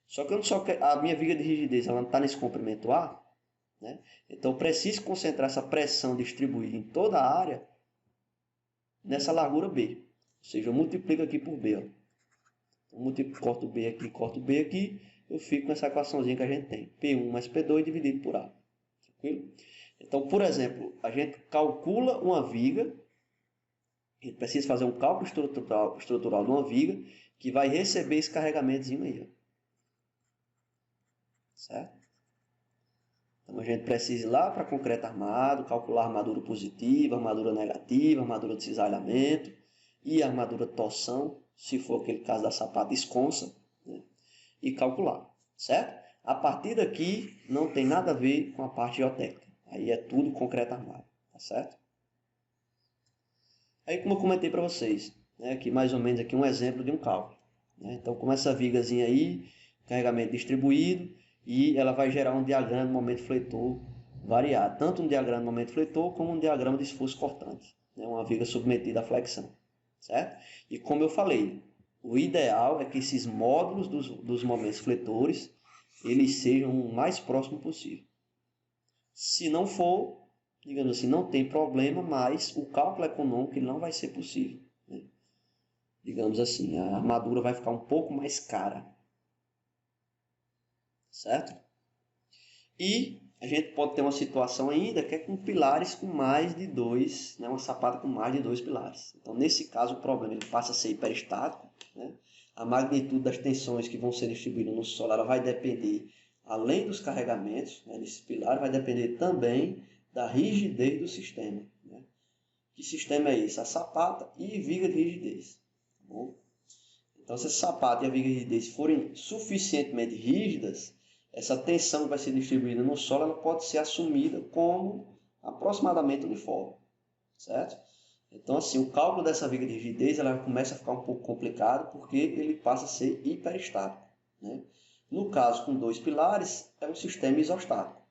Só que eu não só quero, a minha viga de rigidez ela não está nesse comprimento A. Né? Então, eu preciso concentrar essa pressão distribuída em toda a área nessa largura B. Ou seja, eu multiplico aqui por B. Ó. Corto B aqui, eu fico com essa equaçãozinha que a gente tem. P1 mais P2 dividido por A. Tranquilo? Então, por exemplo, a gente calcula uma viga, a gente precisa fazer um cálculo estrutural de uma viga que vai receber esse carregamentozinho aí. Ó. Certo? Então, a gente precisa ir lá para concreto armado, calcular armadura positiva, armadura negativa, armadura de cisalhamento e armadura de torção, se for aquele caso da sapata esconsa, né? E calcular, certo? A partir daqui não tem nada a ver com a parte geotécnica. Aí é tudo concreto armado, tá certo? Aí como eu comentei para vocês, né, aqui mais ou menos aqui um exemplo de um cálculo. Né? Então com essa vigazinha aí, carregamento distribuído, e ela vai gerar um diagrama de momento fletor variado. Tanto um diagrama de momento fletor como um diagrama de esforço cortante. Né? Uma viga submetida à flexão. Certo? E como eu falei, o ideal é que esses módulos dos momentos fletores eles sejam o mais próximo possível. Se não for, digamos assim, não tem problema, mas o cálculo econômico ele não vai ser possível. Né? Digamos assim, a armadura vai ficar um pouco mais cara. Certo? E a gente pode ter uma situação ainda que é com pilares com mais de dois, né? Uma sapata com mais de dois pilares. Então, nesse caso, o problema ele passa a ser hiperestático. Né? A magnitude das tensões que vão ser distribuídas no solo ela vai depender, além dos carregamentos, né, desse pilar, vai depender também da rigidez do sistema. Né? Que sistema é esse? A sapata e viga de rigidez. Tá bom? Então, se a sapata e a viga de rigidez forem suficientemente rígidas, essa tensão que vai ser distribuída no solo ela pode ser assumida como aproximadamente uniforme. Certo? Então, assim, o cálculo dessa viga de rigidez ela começa a ficar um pouco complicado porque ele passa a ser hiperestático. Né? No caso, com dois pilares, é um sistema isostático.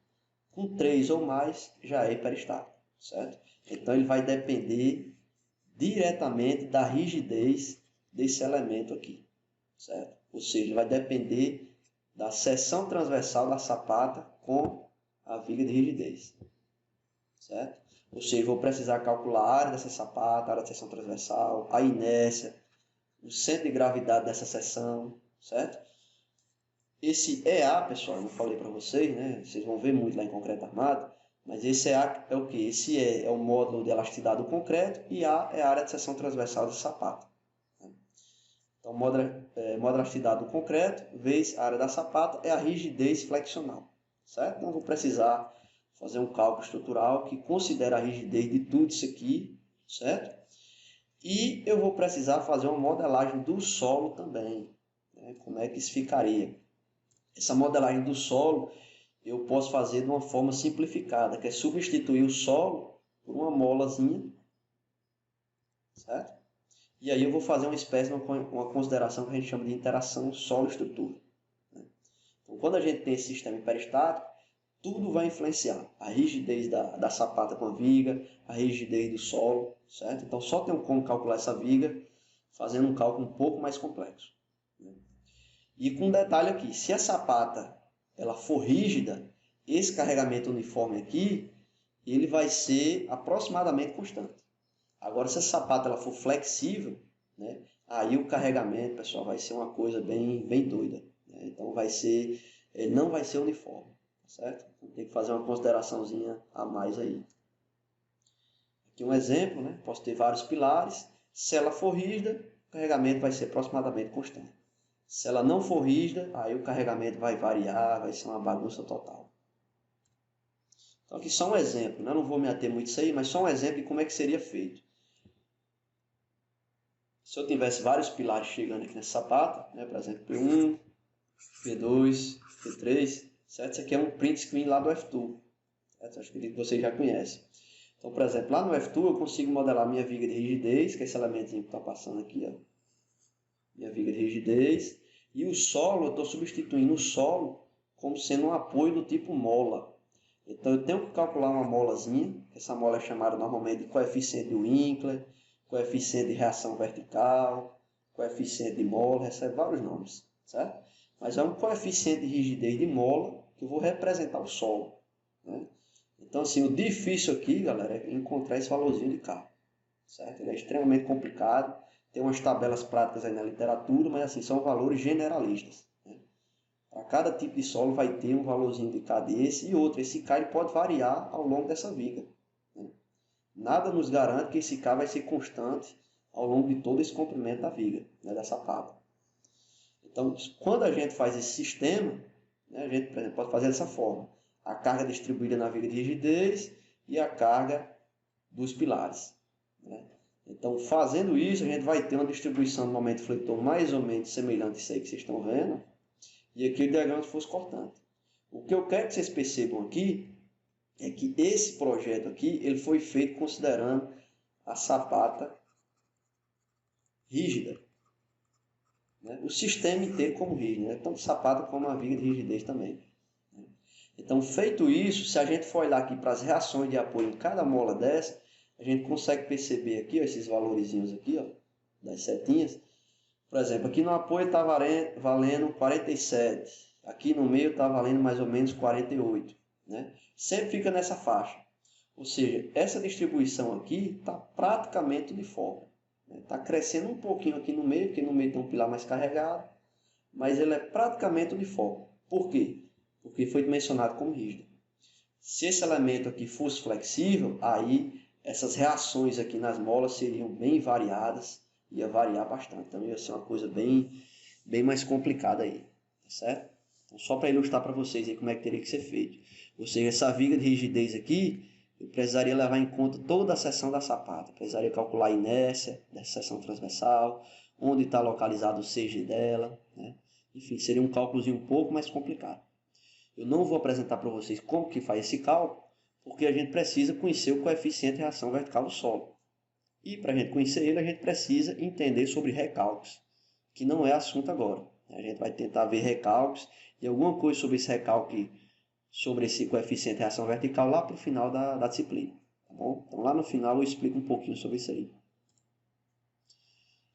Com três ou mais, já é hiperestático. Certo? Então, ele vai depender diretamente da rigidez desse elemento aqui. Certo? Ou seja, vai depender da seção transversal da sapata com a viga de rigidez. Certo? Ou seja, vou precisar calcular a área dessa sapata, a área de seção transversal, a inércia, o centro de gravidade dessa seção, certo? Esse EA, pessoal, eu não falei para vocês, né? Vocês vão ver muito lá em concreto armado, mas esse EA é o que? Esse é o módulo de elasticidade do concreto e A é a área de seção transversal da sapata. Então, módulo de elasticidade do concreto vezes a área da sapata é a rigidez flexional, certo? Então, vou precisar fazer um cálculo estrutural que considera a rigidez de tudo isso aqui, certo? E eu vou precisar fazer uma modelagem do solo também, né? Como é que isso ficaria? Essa modelagem do solo eu posso fazer de uma forma simplificada, que é substituir o solo por uma molazinha, certo? E aí eu vou fazer uma espécie de uma consideração que a gente chama de interação solo-estrutura. Então, quando a gente tem esse sistema hiperestático, tudo vai influenciar. A rigidez da sapata com a viga, a rigidez do solo, certo? Então, só tem como calcular essa viga fazendo um cálculo um pouco mais complexo. E com um detalhe aqui, se a sapata ela for rígida, esse carregamento uniforme aqui, ele vai ser aproximadamente constante. Agora, se a sapata ela for flexível, né, aí o carregamento, pessoal, vai ser uma coisa bem doida. Né? Então, não vai ser uniforme, certo? Então, tem que fazer uma consideraçãozinha a mais aí. Aqui um exemplo, né? Posso ter vários pilares. Se ela for rígida, o carregamento vai ser aproximadamente constante. Se ela não for rígida, aí o carregamento vai variar, vai ser uma bagunça total. Então aqui só um exemplo, né? Não vou me ater muito isso aí, mas só um exemplo de como é que seria feito. Se eu tivesse vários pilares chegando aqui nessa sapata, né? Por exemplo, P1, P2, P3, certo? Isso aqui é um print screen lá do F2, certo? Acho que vocês já conhecem. Então, por exemplo, lá no F2 eu consigo modelar minha viga de rigidez, que é esse elementozinho que está passando aqui, ó. Minha viga de rigidez. E o solo, eu estou substituindo o solo como sendo um apoio do tipo mola. Então eu tenho que calcular uma molazinha, essa mola é chamada normalmente de coeficiente de Winkler, coeficiente de reação vertical, coeficiente de mola, recebe vários nomes, certo? Mas é um coeficiente de rigidez de mola que eu vou representar o solo, né? Então assim, o difícil aqui, galera, é encontrar esse valorzinho de K, certo? Ele é extremamente complicado, tem umas tabelas práticas aí na literatura, mas assim, são valores generalistas. Para cada tipo de solo vai ter um valorzinho de K desse e outro. Esse K ele pode variar ao longo dessa viga, né? Nada nos garante que esse K vai ser constante ao longo de todo esse comprimento da viga, né, da sapata. Então, quando a gente faz esse sistema, né, a gente, por exemplo, pode fazer dessa forma. A carga distribuída na viga de rigidez e a carga dos pilares, né? Então, fazendo isso, a gente vai ter uma distribuição do momento fletor mais ou menos semelhante a isso aí que vocês estão vendo. E aqui o diagrama de fluxo cortante. O que eu quero que vocês percebam aqui é que esse projeto aqui ele foi feito considerando a sapata rígida, né? O sistema inteiro como rígido, né? Tanto sapata como a viga de rigidez também, né? Então, feito isso, se a gente for olhar aqui para as reações de apoio em cada mola dessa, a gente consegue perceber aqui, ó, esses valorizinhos aqui, ó, das setinhas. Por exemplo, aqui no apoio está valendo 47. Aqui no meio está valendo mais ou menos 48. Né? Sempre fica nessa faixa. Ou seja, essa distribuição aqui está praticamente uniforme. Está crescendo um pouquinho aqui no meio, porque no meio tem um pilar mais carregado. Mas ele é praticamente uniforme. Por quê? Porque foi dimensionado como rígido. Se esse elemento aqui fosse flexível, aí essas reações aqui nas molas seriam bem variadas. Ia variar bastante, então ia ser uma coisa bem mais complicada aí, tá certo? Então, só para ilustrar para vocês aí como é que teria que ser feito. Ou seja, essa viga de rigidez aqui, eu precisaria levar em conta toda a seção da sapata. Eu precisaria calcular a inércia dessa seção transversal, onde está localizado o CG dela, né? Enfim, seria um cálculozinho um pouco mais complicado. Eu não vou apresentar para vocês como que faz esse cálculo, porque a gente precisa conhecer o coeficiente de reação vertical do solo. E para a gente conhecer ele, a gente precisa entender sobre recálculos, que não é assunto agora. A gente vai tentar ver recálculos e alguma coisa sobre esse recálculo, sobre esse coeficiente de reação vertical lá para o final da disciplina. Tá bom? Então lá no final eu explico um pouquinho sobre isso aí.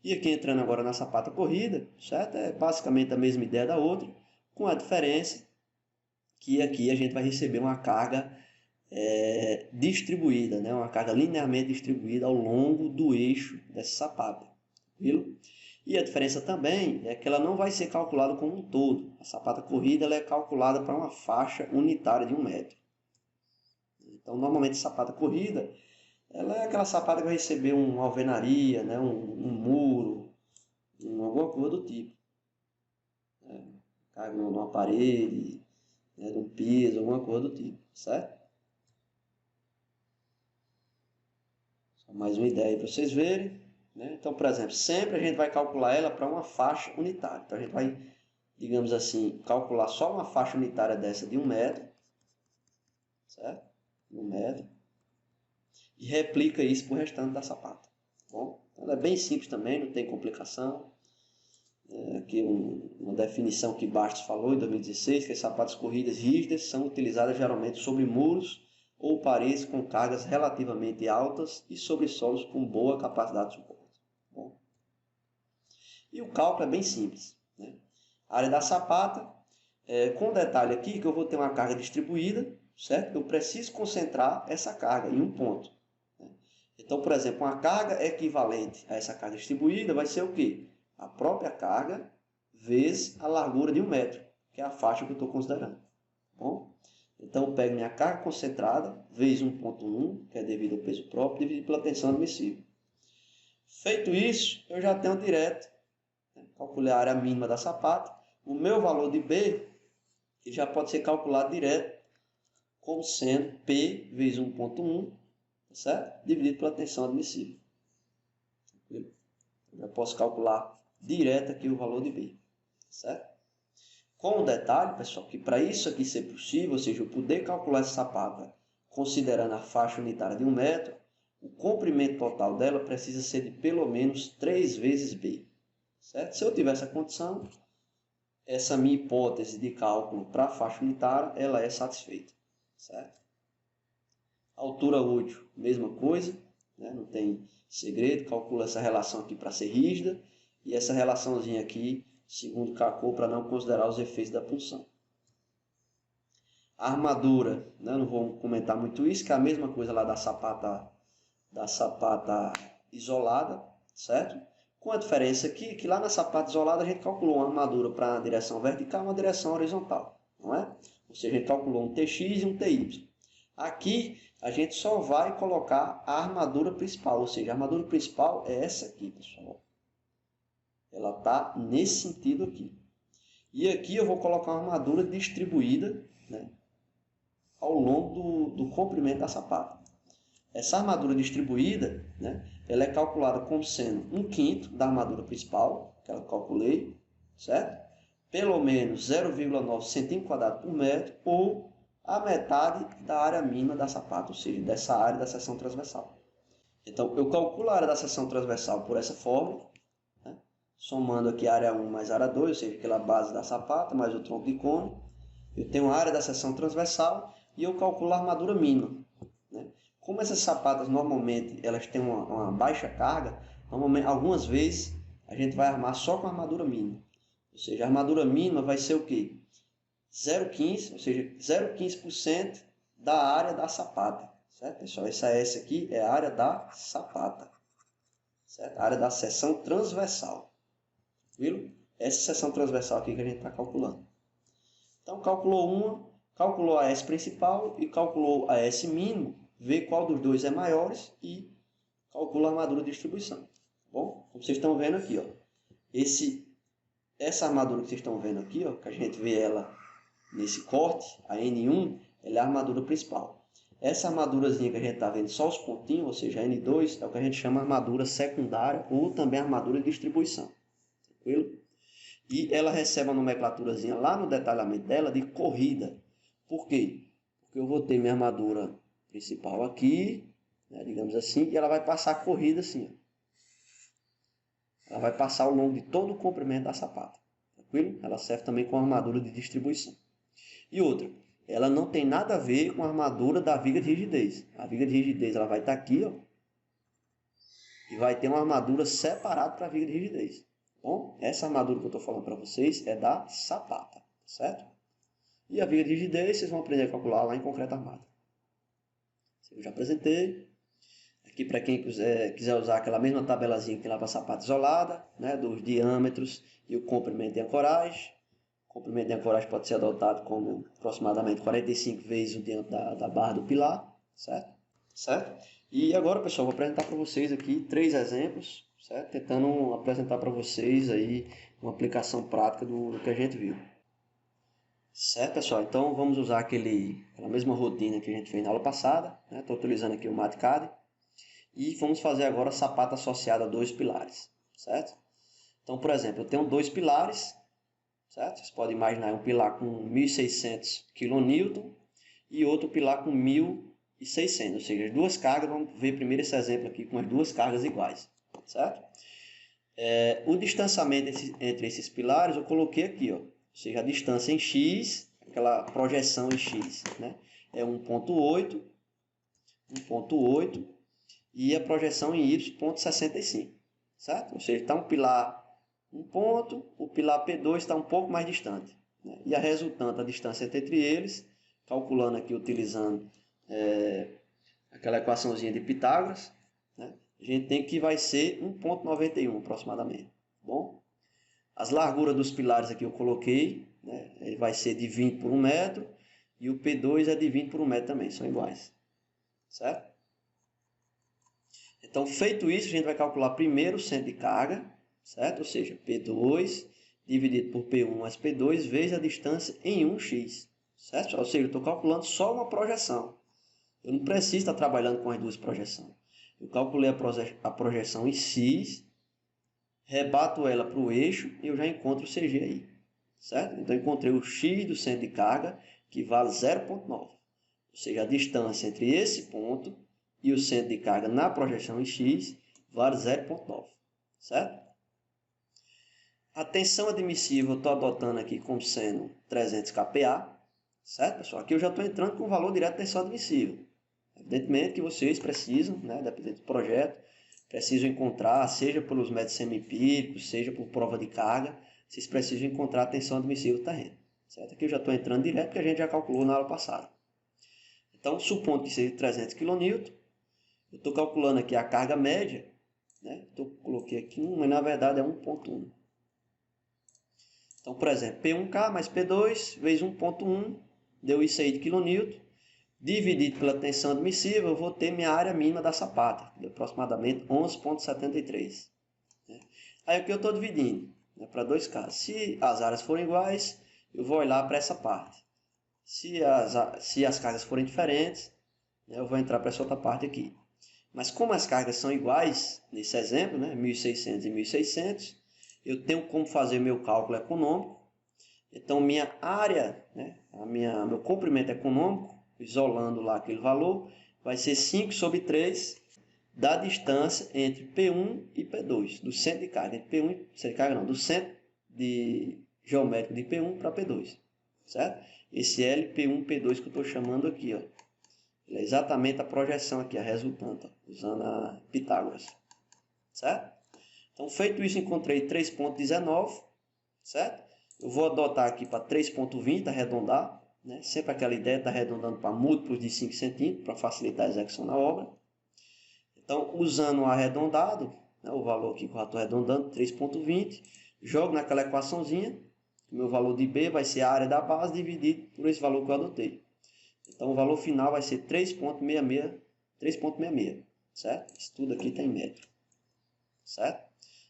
E aqui entrando agora na sapata corrida, certo? É basicamente a mesma ideia da outra, com a diferença que aqui a gente vai receber uma carga distribuída, né? Uma carga linearmente distribuída ao longo do eixo dessa sapata. Viu? E a diferença também é que ela não vai ser calculada como um todo. A sapata corrida ela é calculada para uma faixa unitária de 1 metro. Então, normalmente, a sapata corrida ela é aquela sapata que vai receber uma alvenaria, né? um muro, alguma coisa do tipo. Carga numa parede, né? Num piso, alguma coisa do tipo, certo? Mais uma ideia para vocês verem. né? Então, por exemplo, sempre a gente vai calcular ela para uma faixa unitária. Então, a gente vai, digamos assim, calcular só uma faixa unitária dessa de 1 metro, certo? 1 metro. E replica isso para o restante da sapata. Bom, ela é bem simples também, não tem complicação. Aqui uma definição que Bastos falou em 2016, que as sapatas corridas rígidas são utilizadas geralmente sobre muros ou paredes com cargas relativamente altas e sobre solos com boa capacidade de suporte. Bom. E o cálculo é bem simples, né? A área da sapata, com detalhe aqui que eu vou ter uma carga distribuída, certo? Eu preciso concentrar essa carga em um ponto. Né? Então, por exemplo, uma carga equivalente a essa carga distribuída vai ser o quê? A própria carga vezes a largura de 1 metro, que é a faixa que eu estou considerando. Bom? Então, eu pego minha carga concentrada, vezes 1,1, que é devido ao peso próprio, dividido pela tensão admissível. Feito isso, eu já tenho direto, né? Calculei a área mínima da sapata. O meu valor de B já pode ser calculado direto como sendo P vezes 1,1, certo? Dividido pela tensão admissível. Eu já posso calcular direto aqui o valor de B, certo? Com o detalhe, pessoal, que para isso aqui ser possível, ou seja, eu poder calcular essa sapata considerando a faixa unitária de 1 metro, o comprimento total dela precisa ser de pelo menos 3 vezes B, certo? Se eu tiver essa condição, essa minha hipótese de cálculo para a faixa unitária, ela é satisfeita, certo? Altura útil, mesma coisa, né? Não tem segredo, calcula essa relação aqui para ser rígida, e essa relaçãozinha aqui, segundo Kakô, para não considerar os efeitos da punção. A armadura, né? Não vou comentar muito isso, que é a mesma coisa lá da sapata isolada, certo? Com a diferença aqui, que lá na sapata isolada a gente calculou uma armadura para a direção vertical e uma direção horizontal, não é? Ou seja, a gente calculou um TX e um TY. Aqui a gente só vai colocar a armadura principal, ou seja, a armadura principal é essa aqui, pessoal. Ela está nesse sentido aqui. E aqui eu vou colocar uma armadura distribuída, né, ao longo do comprimento da sapata. Essa armadura distribuída, né, ela é calculada como sendo 1/5 da armadura principal, que eu calculei, certo? Pelo menos 0,9 cm² por metro, ou a metade da área mínima da sapata, ou seja, dessa área da seção transversal. Então, eu calculo a área da seção transversal por essa fórmula, né? Somando aqui a área 1 mais a área 2, ou seja, aquela base da sapata, mais o tronco de cone. Eu tenho a área da seção transversal e eu calculo a armadura mínima, né? Como essas sapatas normalmente elas têm uma baixa carga, normalmente, algumas vezes a gente vai armar só com a armadura mínima. Ou seja, a armadura mínima vai ser o quê? 0,15, ou seja, 0,15% da área da sapata, certo, pessoal? Essa S aqui é a área da sapata, certo? A área da seção transversal, viu? Essa seção transversal aqui que a gente está calculando. Então, calculou a S principal e calculou a S mínimo, vê qual dos dois é maiores e calcula a armadura de distribuição. Bom, como vocês estão vendo aqui, ó, essa armadura que vocês estão vendo aqui, ó, que a gente vê ela nesse corte, a N1, ela é a armadura principal. Essa armadurazinha que a gente está vendo só os pontinhos, ou seja, a N2, é o que a gente chama de armadura secundária ou também armadura de distribuição. Tranquilo? E ela recebe uma nomenclaturazinha lá no detalhamento dela de corrida. Por quê? Porque eu vou ter minha armadura principal aqui, né, digamos assim, e ela vai passar a corrida assim, ó. Ela vai passar ao longo de todo o comprimento da sapata. Tranquilo? Ela serve também como armadura de distribuição. E outra, ela não tem nada a ver com a armadura da viga de rigidez. A viga de rigidez ela vai estar aqui, ó, e vai ter uma armadura separada para a viga de rigidez. Bom, essa armadura que eu estou falando para vocês é da sapata, certo? E a viga de rigidez vocês vão aprender a calcular lá em concreto armado. Eu já apresentei. Aqui para quem quiser usar aquela mesma tabelazinha que tem lá para a sapata isolada, né, dos diâmetros e o comprimento de ancoragem. O comprimento de ancoragem pode ser adotado como aproximadamente 45 vezes o diâmetro da barra do pilar, certo? Certo? E agora, pessoal, vou apresentar para vocês aqui 3 exemplos, certo? Tentando apresentar para vocês aí uma aplicação prática do que a gente viu. Certo, pessoal? Então, vamos usar aquela mesma rotina que a gente fez na aula passada, né? Estou utilizando aqui o MatCAD. E vamos fazer agora a sapata associada a dois pilares, certo? Então, por exemplo, eu tenho dois pilares, certo? Vocês podem imaginar um pilar com 1.600 kN e outro pilar com 1.600, ou seja, as duas cargas. Vamos ver primeiro esse exemplo aqui com as duas cargas iguais, certo? O distanciamento entre esses pilares eu coloquei aqui, ó, ou seja, a distância em x, aquela projeção em x, né? É 1,8, 1,8 e a projeção em y, 0,65, certo? Ou seja, está um pilar um ponto, o pilar P2 está um pouco mais distante, né? E a resultante, a distância entre eles, calculando aqui utilizando aquela equaçãozinha de Pitágoras, né? A gente tem que vai ser 1,91 aproximadamente. Bom, as larguras dos pilares aqui eu coloquei, né? Ele vai ser de 20 por 1 metro e o P2 é de 20 por 1 metro também, são iguais, certo? Então, feito isso, a gente vai calcular primeiro o centro de carga, certo? Ou seja, P2 dividido por P1 mais P2 vezes a distância em 1x, certo? Ou seja, eu estou calculando só uma projeção. Eu não preciso estar trabalhando com as duas projeções. Eu calculei a projeção em x, rebato ela para o eixo e eu já encontro o CG aí, certo? Então, eu encontrei o x do centro de carga, que vale 0,9. Ou seja, a distância entre esse ponto e o centro de carga na projeção em x vale 0,9, certo? A tensão admissível eu estou adotando aqui como sendo 300 kPa, certo, pessoal? Aqui eu já estou entrando com o valor direto de tensão admissível. Evidentemente que vocês precisam, né, dependendo do projeto, precisam encontrar, seja pelos métodos semi-empíricos, seja por prova de carga, vocês precisam encontrar a tensão admissível do terreno, certo? Aqui eu já estou entrando direto porque a gente já calculou na aula passada. Então, supondo que seja 300 kN, eu estou calculando aqui a carga média, né? Coloquei aqui 1, mas na verdade é 1,1. Então, por exemplo, P1K mais P2 vezes 1,1 deu isso aí de kN. Dividido pela tensão admissível, eu vou ter minha área mínima da sapata, de aproximadamente 11,73. Aí aqui eu estou dividindo, né, para dois casos. Se as áreas forem iguais, eu vou olhar para essa parte. Se as cargas forem diferentes, né, eu vou entrar para essa outra parte aqui. Mas como as cargas são iguais, nesse exemplo, né, 1.600 e 1.600, eu tenho como fazer meu cálculo econômico. Então, minha área, né, meu comprimento econômico, isolando lá aquele valor, vai ser 5 sobre 3 da distância entre P1 e P2, do centro de carga, entre P1 centro de carga não, do centro geométrico de P1 para P2, certo? Esse L, P1, P2 que eu estou chamando aqui, ó, ele é exatamente a projeção aqui, a resultante, ó, usando a Pitágoras, certo? Então, feito isso, encontrei 3,19, certo? Eu vou adotar aqui para 3,20, arredondar, né? Sempre aquela ideia de estar arredondando para múltiplos de 5 centímetros, para facilitar a execução na obra. Então, usando o arredondado, né, o valor aqui que eu estou arredondando, 3,20, jogo naquela equaçãozinha, o meu valor de B vai ser a área da base dividido por esse valor que eu adotei. Então, o valor final vai ser 3,66, certo? Isso tudo aqui está em metro, certo?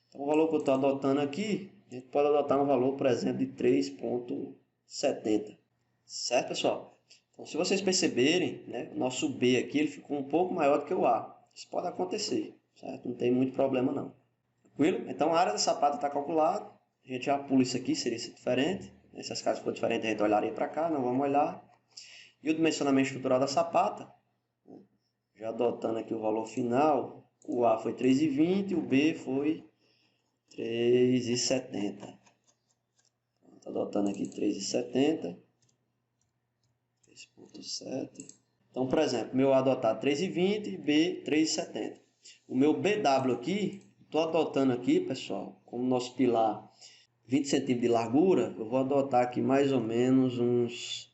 Então, o valor que eu estou adotando aqui, a gente pode adotar um valor, por exemplo, de 3,70, certo, pessoal? Então, se vocês perceberem, né, o nosso B aqui ele ficou um pouco maior do que o A. Isso pode acontecer, certo? Não tem muito problema não. Tranquilo? Então, a área da sapata está calculada. A gente já pula isso aqui, seria diferente. Se as casas for diferentes, a gente olharia para cá, não vamos olhar. E o dimensionamento estrutural da sapata, né, já adotando aqui o valor final, o A foi 3,20 e o B foi 3,70. Adotando aqui 3,70. 3,7. Então, por exemplo, meu A adotar 3,20, B 3,70. O meu BW aqui, estou adotando aqui, pessoal, como nosso pilar 20 centímetros de largura, eu vou adotar aqui mais ou menos uns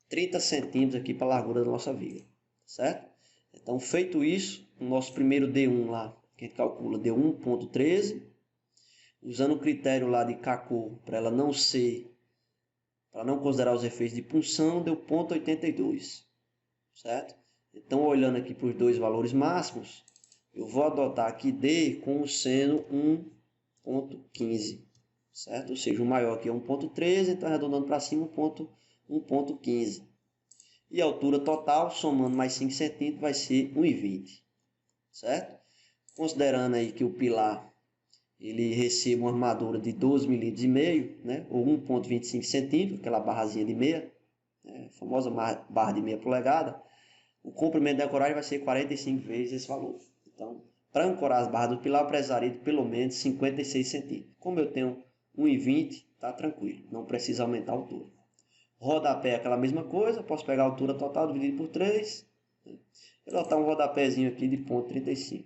30 centímetros aqui para a largura da nossa viga, certo? Então, feito isso, o nosso primeiro D1 lá, que a gente calcula, deu 1,13. Usando o critério lá de Kaku, para ela não ser, para não considerar os efeitos de punção, deu 0,82, certo? Então, olhando aqui para os dois valores máximos, eu vou adotar aqui D como sendo 1,15, certo? Ou seja, o maior aqui é 1,13, então arredondando para cima 1,15. E a altura total, somando mais 5 centímetros, vai ser 1,20, certo? Considerando aí que o pilar ele recebe uma armadura de 12,5 mm, né, ou 1,25 centímetros, aquela barrazinha de meia, né, a famosa barra de meia polegada, o comprimento da ancoragem vai ser 45 vezes esse valor. Então, para ancorar as barras do pilar, eu precisaria de pelo menos 56 centímetros. Como eu tenho 1,20, tá tranquilo, não precisa aumentar a altura. Rodapé é aquela mesma coisa, posso pegar a altura total dividido por 3, né, e botar um rodapézinho aqui de 0,35.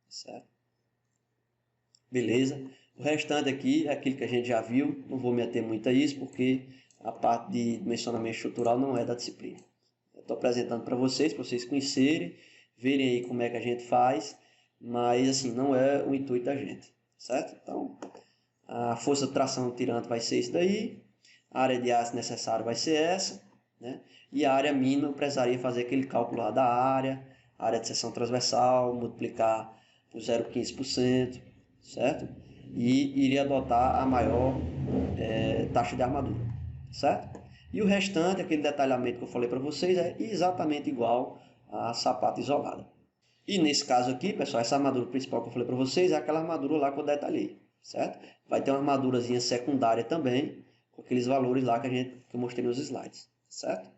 Certo? Beleza? O restante aqui é aquilo que a gente já viu, não vou me ater muito a isso, porque a parte de dimensionamento estrutural não é da disciplina. Estou apresentando para vocês conhecerem, verem aí como é que a gente faz, mas assim, não é o intuito da gente, certo? Então, a força de tração tirante vai ser isso daí, a área de aço necessária vai ser essa, né? E a área mínima eu precisaria fazer aquele cálculo lá da área de seção transversal, multiplicar por 0,15%, certo? E iria adotar a maior taxa de armadura, certo? E o restante, aquele detalhamento que eu falei para vocês, é exatamente igual a sapata isolada. E nesse caso aqui, pessoal, essa armadura principal que eu falei para vocês é aquela armadura lá que eu detalhei, certo? Vai ter uma armadurazinha secundária também, com aqueles valores lá que eu mostrei nos slides, certo?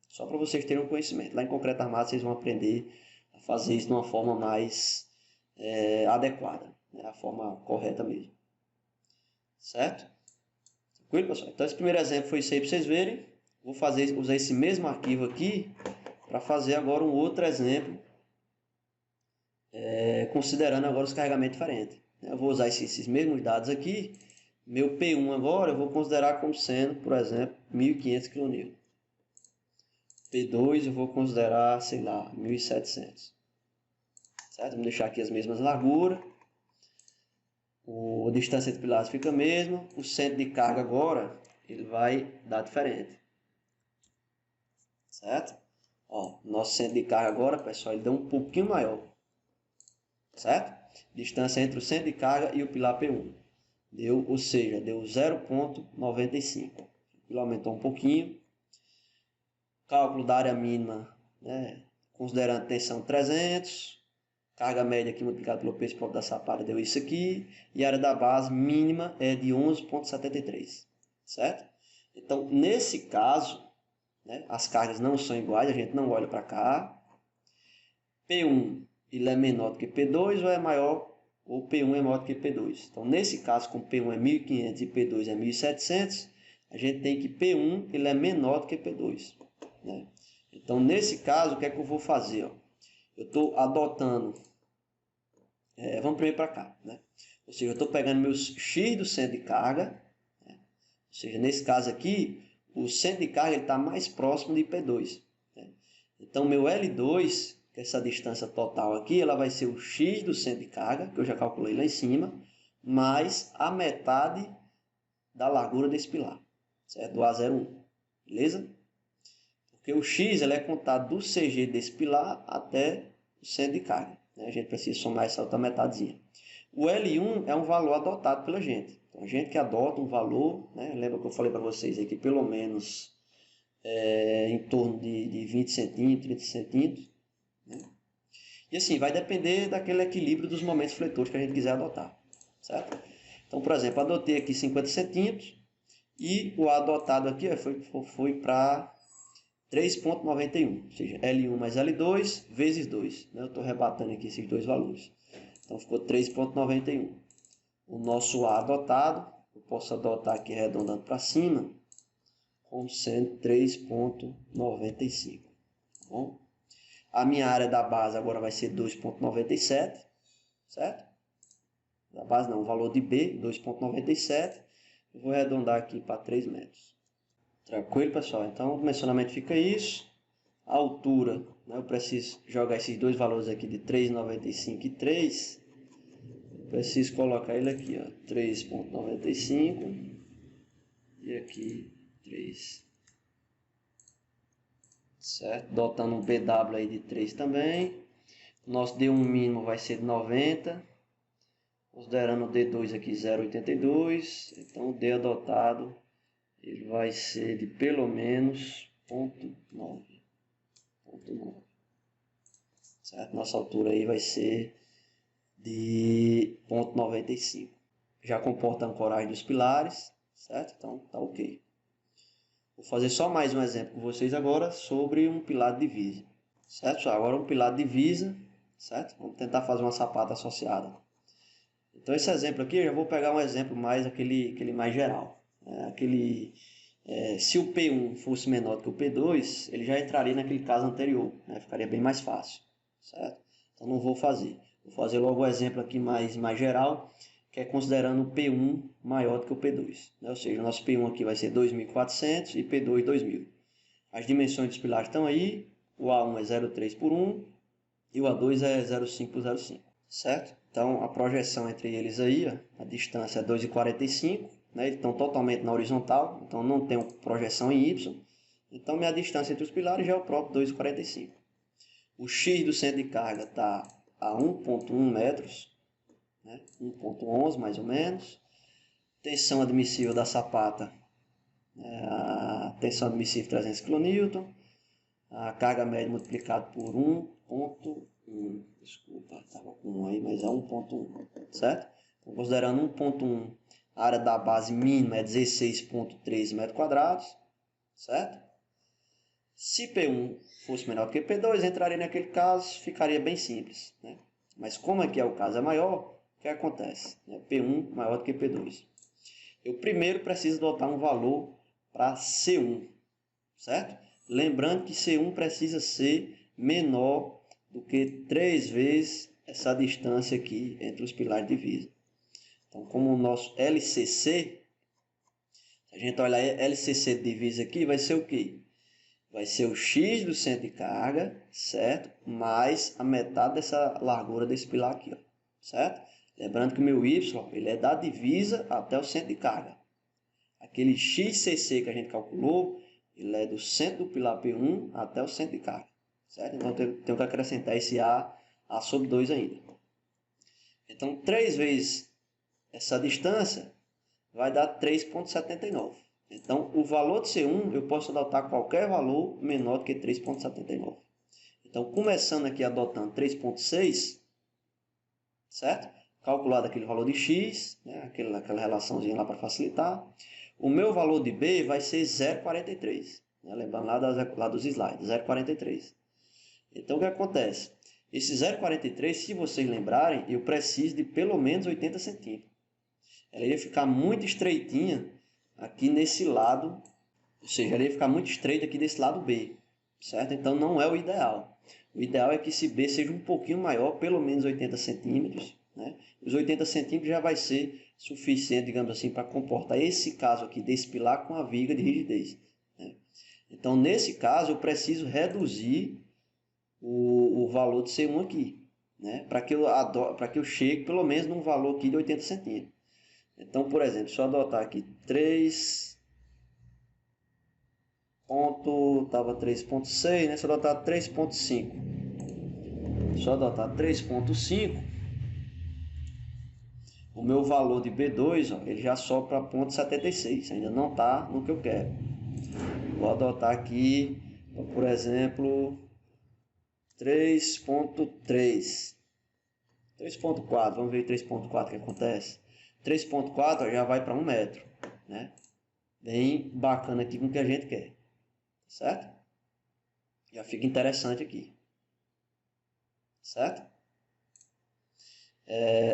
Só para vocês terem um conhecimento. Lá em Concreto Armado vocês vão aprender a fazer isso de uma forma mais adequada, né? A forma correta mesmo, certo? Tranquilo, pessoal? Então esse primeiro exemplo foi isso aí para vocês verem. Vou usar esse mesmo arquivo aqui para fazer agora um outro exemplo, considerando agora os carregamentos diferentes. Eu vou usar esses mesmos dados aqui. Meu P1 agora eu vou considerar como sendo, por exemplo, 1.500 kN. P2 eu vou considerar, sei lá, 1.700. Certo? Vamos deixar aqui as mesmas larguras. A distância entre pilares fica a mesma. O centro de carga agora ele vai dar diferente. Certo? Ó, nosso centro de carga agora, pessoal, ele deu um pouquinho maior. Certo? Distância entre o centro de carga e o pilar P1. Ou seja, deu 0,95. O pilar aumentou um pouquinho. Cálculo da área mínima, né, considerando tensão 300. Carga média aqui multiplicada pelo peso próprio da sapata deu isso aqui. E a área da base mínima é de 11,73. Certo? Então, nesse caso, né, as cargas não são iguais, a gente não olha para cá. P1 ele é menor do que P2 ou é maior, ou P1 é maior do que P2. Então, nesse caso, como P1 é 1.500 e P2 é 1.700, a gente tem que P1 ele é menor do que P2. Né? Então, nesse caso, o que é que eu vou fazer? Ó? Eu estou adotando, vamos primeiro para cá, né? Ou seja, eu estou pegando meus X do centro de carga, né? Ou seja, nesse caso aqui, o centro de carga está mais próximo de P2. Né? Então, meu L2, que é essa distância total aqui, ela vai ser o X do centro de carga, que eu já calculei lá em cima, mais a metade da largura desse pilar, certo? Do A01, beleza? Porque o X ele é contado do CG desse pilar até o centro de carga. Né? A gente precisa somar essa outra metadezinha. O L1 é um valor adotado pela gente. Então, a gente que adota um valor, né? Lembra que eu falei para vocês aqui, pelo menos em torno de 20 centímetros, 30 centímetros. Né? E assim, vai depender daquele equilíbrio dos momentos fletores que a gente quiser adotar. Certo? Então, por exemplo, adotei aqui 50 centímetros e o adotado aqui foi para 3,91, ou seja, L1 mais L2 vezes 2. Né? Eu estou rebatendo aqui esses dois valores. Então, ficou 3,91. O nosso A adotado, eu posso adotar aqui arredondando para cima, como sendo 3,95. Tá bom? A minha área da base agora vai ser 2,97, certo? Da base não, o valor de B, 2,97. Eu vou arredondar aqui para 3 metros. Tranquilo, pessoal? Então, o dimensionamento fica isso. A altura, né, eu preciso jogar esses dois valores aqui de 3,95 e 3. Eu preciso colocar ele aqui, ó, 3,95 e aqui 3. Certo? Dotando um BW aí de 3 também. O nosso D1 mínimo vai ser de 90. Considerando o D2 aqui 0,82. Então, o D adotado ele vai ser de pelo menos 0,9. certo? Nossa altura aí vai ser de 0,95. Já comporta a ancoragem dos pilares, certo? Então tá ok. Vou fazer só mais um exemplo com vocês agora sobre um pilar de divisa, certo? Agora um pilar de divisa, certo? Vamos tentar fazer uma sapata associada. Então esse exemplo aqui, eu já vou pegar um exemplo mais aquele mais geral. Se o P1 fosse menor do que o P2, ele já entraria naquele caso anterior, né? Ficaria bem mais fácil, certo? Então não vou fazer. Vou fazer logo o exemplo aqui mais geral, que é considerando o P1 maior do que o P2, né? Ou seja, o nosso P1 aqui vai ser 2.400 e P2 2.000. As dimensões dos pilares estão aí, o A1 é 0,3 por 1 e o A2 é 0,5 por 0,5, certo? Então a projeção entre eles aí, ó, a distância é 2,45, né? Eles estão totalmente na horizontal, então não tem projeção em Y. Então minha distância entre os pilares já é o próprio 2,45. O X do centro de carga está a 1,1 metros, né? 1,11 mais ou menos. Tensão admissível da sapata, a tensão admissível 300 kN. A carga média multiplicada por 1,1. Desculpa, estava com 1 aí, mas é 1,1, certo? Então, considerando 1,1, a área da base mínima é 16,13 metros quadrados, certo? Se P1 fosse menor do que P2, entraria naquele caso, ficaria bem simples, né? Mas como aqui é o caso é maior, o que acontece? P1 maior do que P2. Eu primeiro preciso botar um valor para C1, certo? Lembrando que C1 precisa ser menor do que 3 vezes essa distância aqui entre os pilares de divisa. Então, como o nosso LCC, se a gente olhar LCC de divisa aqui, vai ser o quê? Vai ser o X do centro de carga, certo? Mais a metade dessa largura desse pilar aqui, ó, certo? Lembrando que o meu Y, ele é da divisa até o centro de carga. Aquele XCC que a gente calculou, ele é do centro do pilar P1 até o centro de carga, certo? Então, tenho que acrescentar esse A sobre 2 ainda. Então, 3 vezes essa distância vai dar 3,79. Então, o valor de C1, eu posso adotar qualquer valor menor do que 3,79. Então, começando aqui adotando 3,6, certo? Calculado aquele valor de X, né? aquela relaçãozinha lá para facilitar. O meu valor de B vai ser 0,43. Né? Lembrando lá dos slides, 0,43. Então, o que acontece? Esse 0,43, se vocês lembrarem, eu preciso de pelo menos 80 centímetros. Ela ia ficar muito estreitinha aqui nesse lado, ou seja, ela ia ficar muito estreita aqui desse lado B, certo? Então não é o ideal. O ideal é que esse B seja um pouquinho maior, pelo menos 80 centímetros, né? Os 80 centímetros já vai ser suficiente, digamos assim, para comportar esse caso aqui desse pilar com a viga de rigidez, né? Então nesse caso eu preciso reduzir o valor de C1 aqui, né? Para que eu chegue pelo menos num valor aqui de 80 centímetros. Então, por exemplo, se eu adotar aqui 3 estava 3,6, né? Se eu adotar 3,5, se eu adotar 3,5, o meu valor de B2, ó, ele já sobe para 0,76, ainda não está no que eu quero. Vou adotar aqui, por exemplo, 3,3, 3,4, vamos ver 3,4 que acontece. 3,4 já vai para 1 metro, né? Bem bacana aqui com o que a gente quer, certo? Já fica interessante aqui, certo?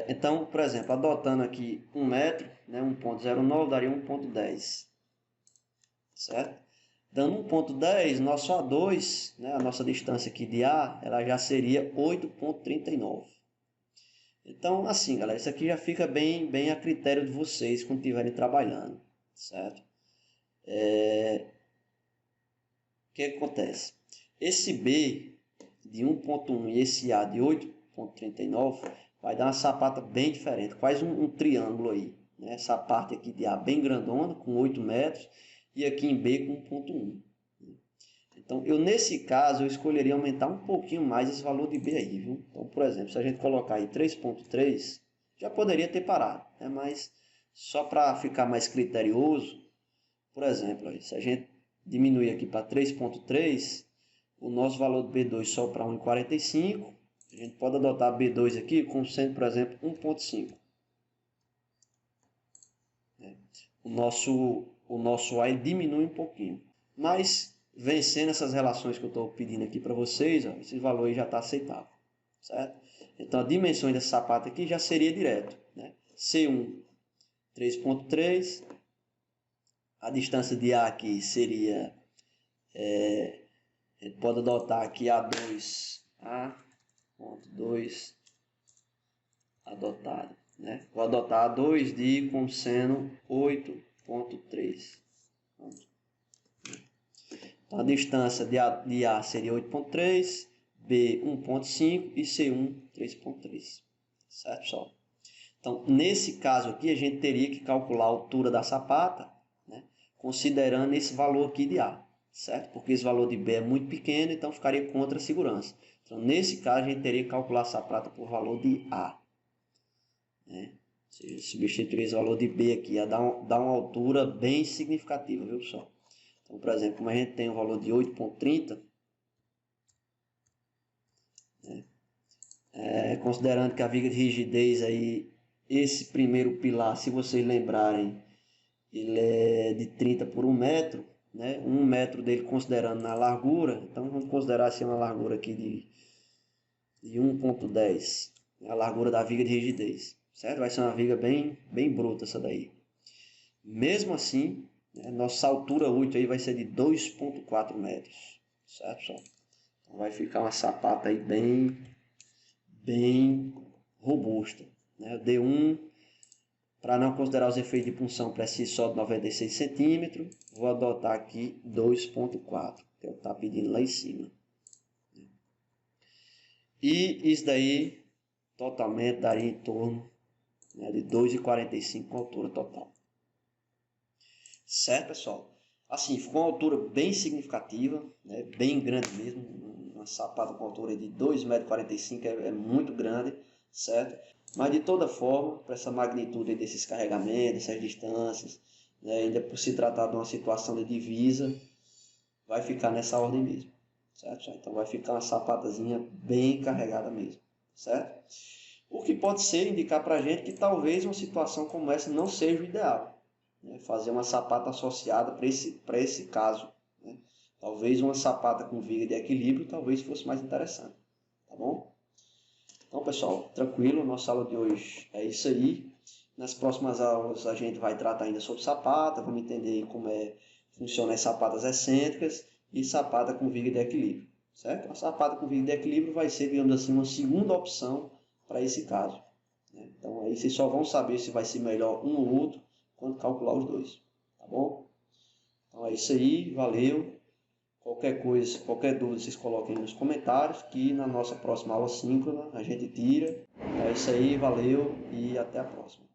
Então, por exemplo, adotando aqui 1 metro, né, 1,09 daria 1,10, certo? Dando 1,10, nosso A2, né, a nossa distância aqui de A, ela já seria 8,39. Então, assim, galera, isso aqui já fica bem a critério de vocês quando estiverem trabalhando, certo? O que acontece? Esse B de 1,1 e esse A de 8,39 vai dar uma sapata bem diferente, quase um triângulo aí, né? Essa parte aqui de A bem grandona, com 8 metros, e aqui em B com 1,1. Então, nesse caso, eu escolheria aumentar um pouquinho mais esse valor de B aí, viu? Então, por exemplo, se a gente colocar aí 3,3, já poderia ter parado, né? Mas só para ficar mais criterioso, por exemplo, aí, se a gente diminuir aqui para 3,3, o nosso valor de B2 sobe para 1,45 A gente pode adotar B2 aqui como sendo, por exemplo, 1.5. O nosso Y diminui um pouquinho. Mas, vencendo essas relações que eu estou pedindo aqui para vocês, ó, esse valor aí já está aceitável. Certo? Então, a dimensão desse sapato aqui já seria direto. Né? C1, 3.3. A distância de A aqui seria... a gente pode adotar aqui A2, A.2 adotado. Né? Vou adotar A2 de como sendo 8.3. Então, a distância de A seria 8.3, B 1.5 e C1 3.3. Certo, pessoal? Então, nesse caso aqui, a gente teria que calcular a altura da sapata, né, considerando esse valor aqui de A, certo? Porque esse valor de B é muito pequeno, então ficaria contra a segurança. Então, nesse caso, a gente teria que calcular a sapata por valor de A. Né? Se substituir esse valor de B aqui, ia dar uma altura bem significativa, viu, pessoal? Então, por exemplo, como a gente tem um valor de 8.30, né, considerando que a viga de rigidez aí, esse primeiro pilar, se vocês lembrarem, ele é de 30 por 1 metro, né? 1 metro dele considerando na largura, então vamos considerar assim uma largura aqui de 1.10, a largura da viga de rigidez, certo? Vai ser uma viga bem bruta essa daí. Mesmo assim, né, nossa altura útil aí vai ser de 2.4 metros, certo, pessoal? Então vai ficar uma sapata aí bem robusta. Né? O D1, para não considerar os efeitos de punção, precisa só de 96 centímetros. Vou adotar aqui 2.4, que é o que está pedindo lá em cima. E isso daí totalmente daria em torno, né, de 2,45 com altura total. Certo, pessoal? Assim, ficou uma altura bem significativa, né, bem grande mesmo. Uma sapata com altura de 2,45 m é muito grande, certo? Mas de toda forma, para essa magnitude desses carregamentos, essas distâncias, né, ainda por se tratar de uma situação de divisa, vai ficar nessa ordem mesmo, certo? Então vai ficar uma sapatazinha bem carregada mesmo, certo? O que pode ser indicar para a gente que talvez uma situação como essa não seja o ideal. Né? Fazer uma sapata associada para esse caso. Né? Talvez uma sapata com viga de equilíbrio talvez fosse mais interessante. Tá bom? Então, pessoal, tranquilo, nossa aula de hoje é isso aí. Nas próximas aulas a gente vai tratar ainda sobre sapata, vamos entender como funcionam as sapatas excêntricas e sapata com viga de equilíbrio. Certo? A sapata com viga de equilíbrio vai ser, digamos assim, uma segunda opção para esse caso. Né? Então, aí vocês só vão saber se vai ser melhor um ou outro quando calcular os dois, tá bom? Então é isso aí, valeu. Qualquer coisa, qualquer dúvida, vocês coloquem nos comentários, que na nossa próxima aula síncrona a gente tira. É isso aí, valeu e até a próxima.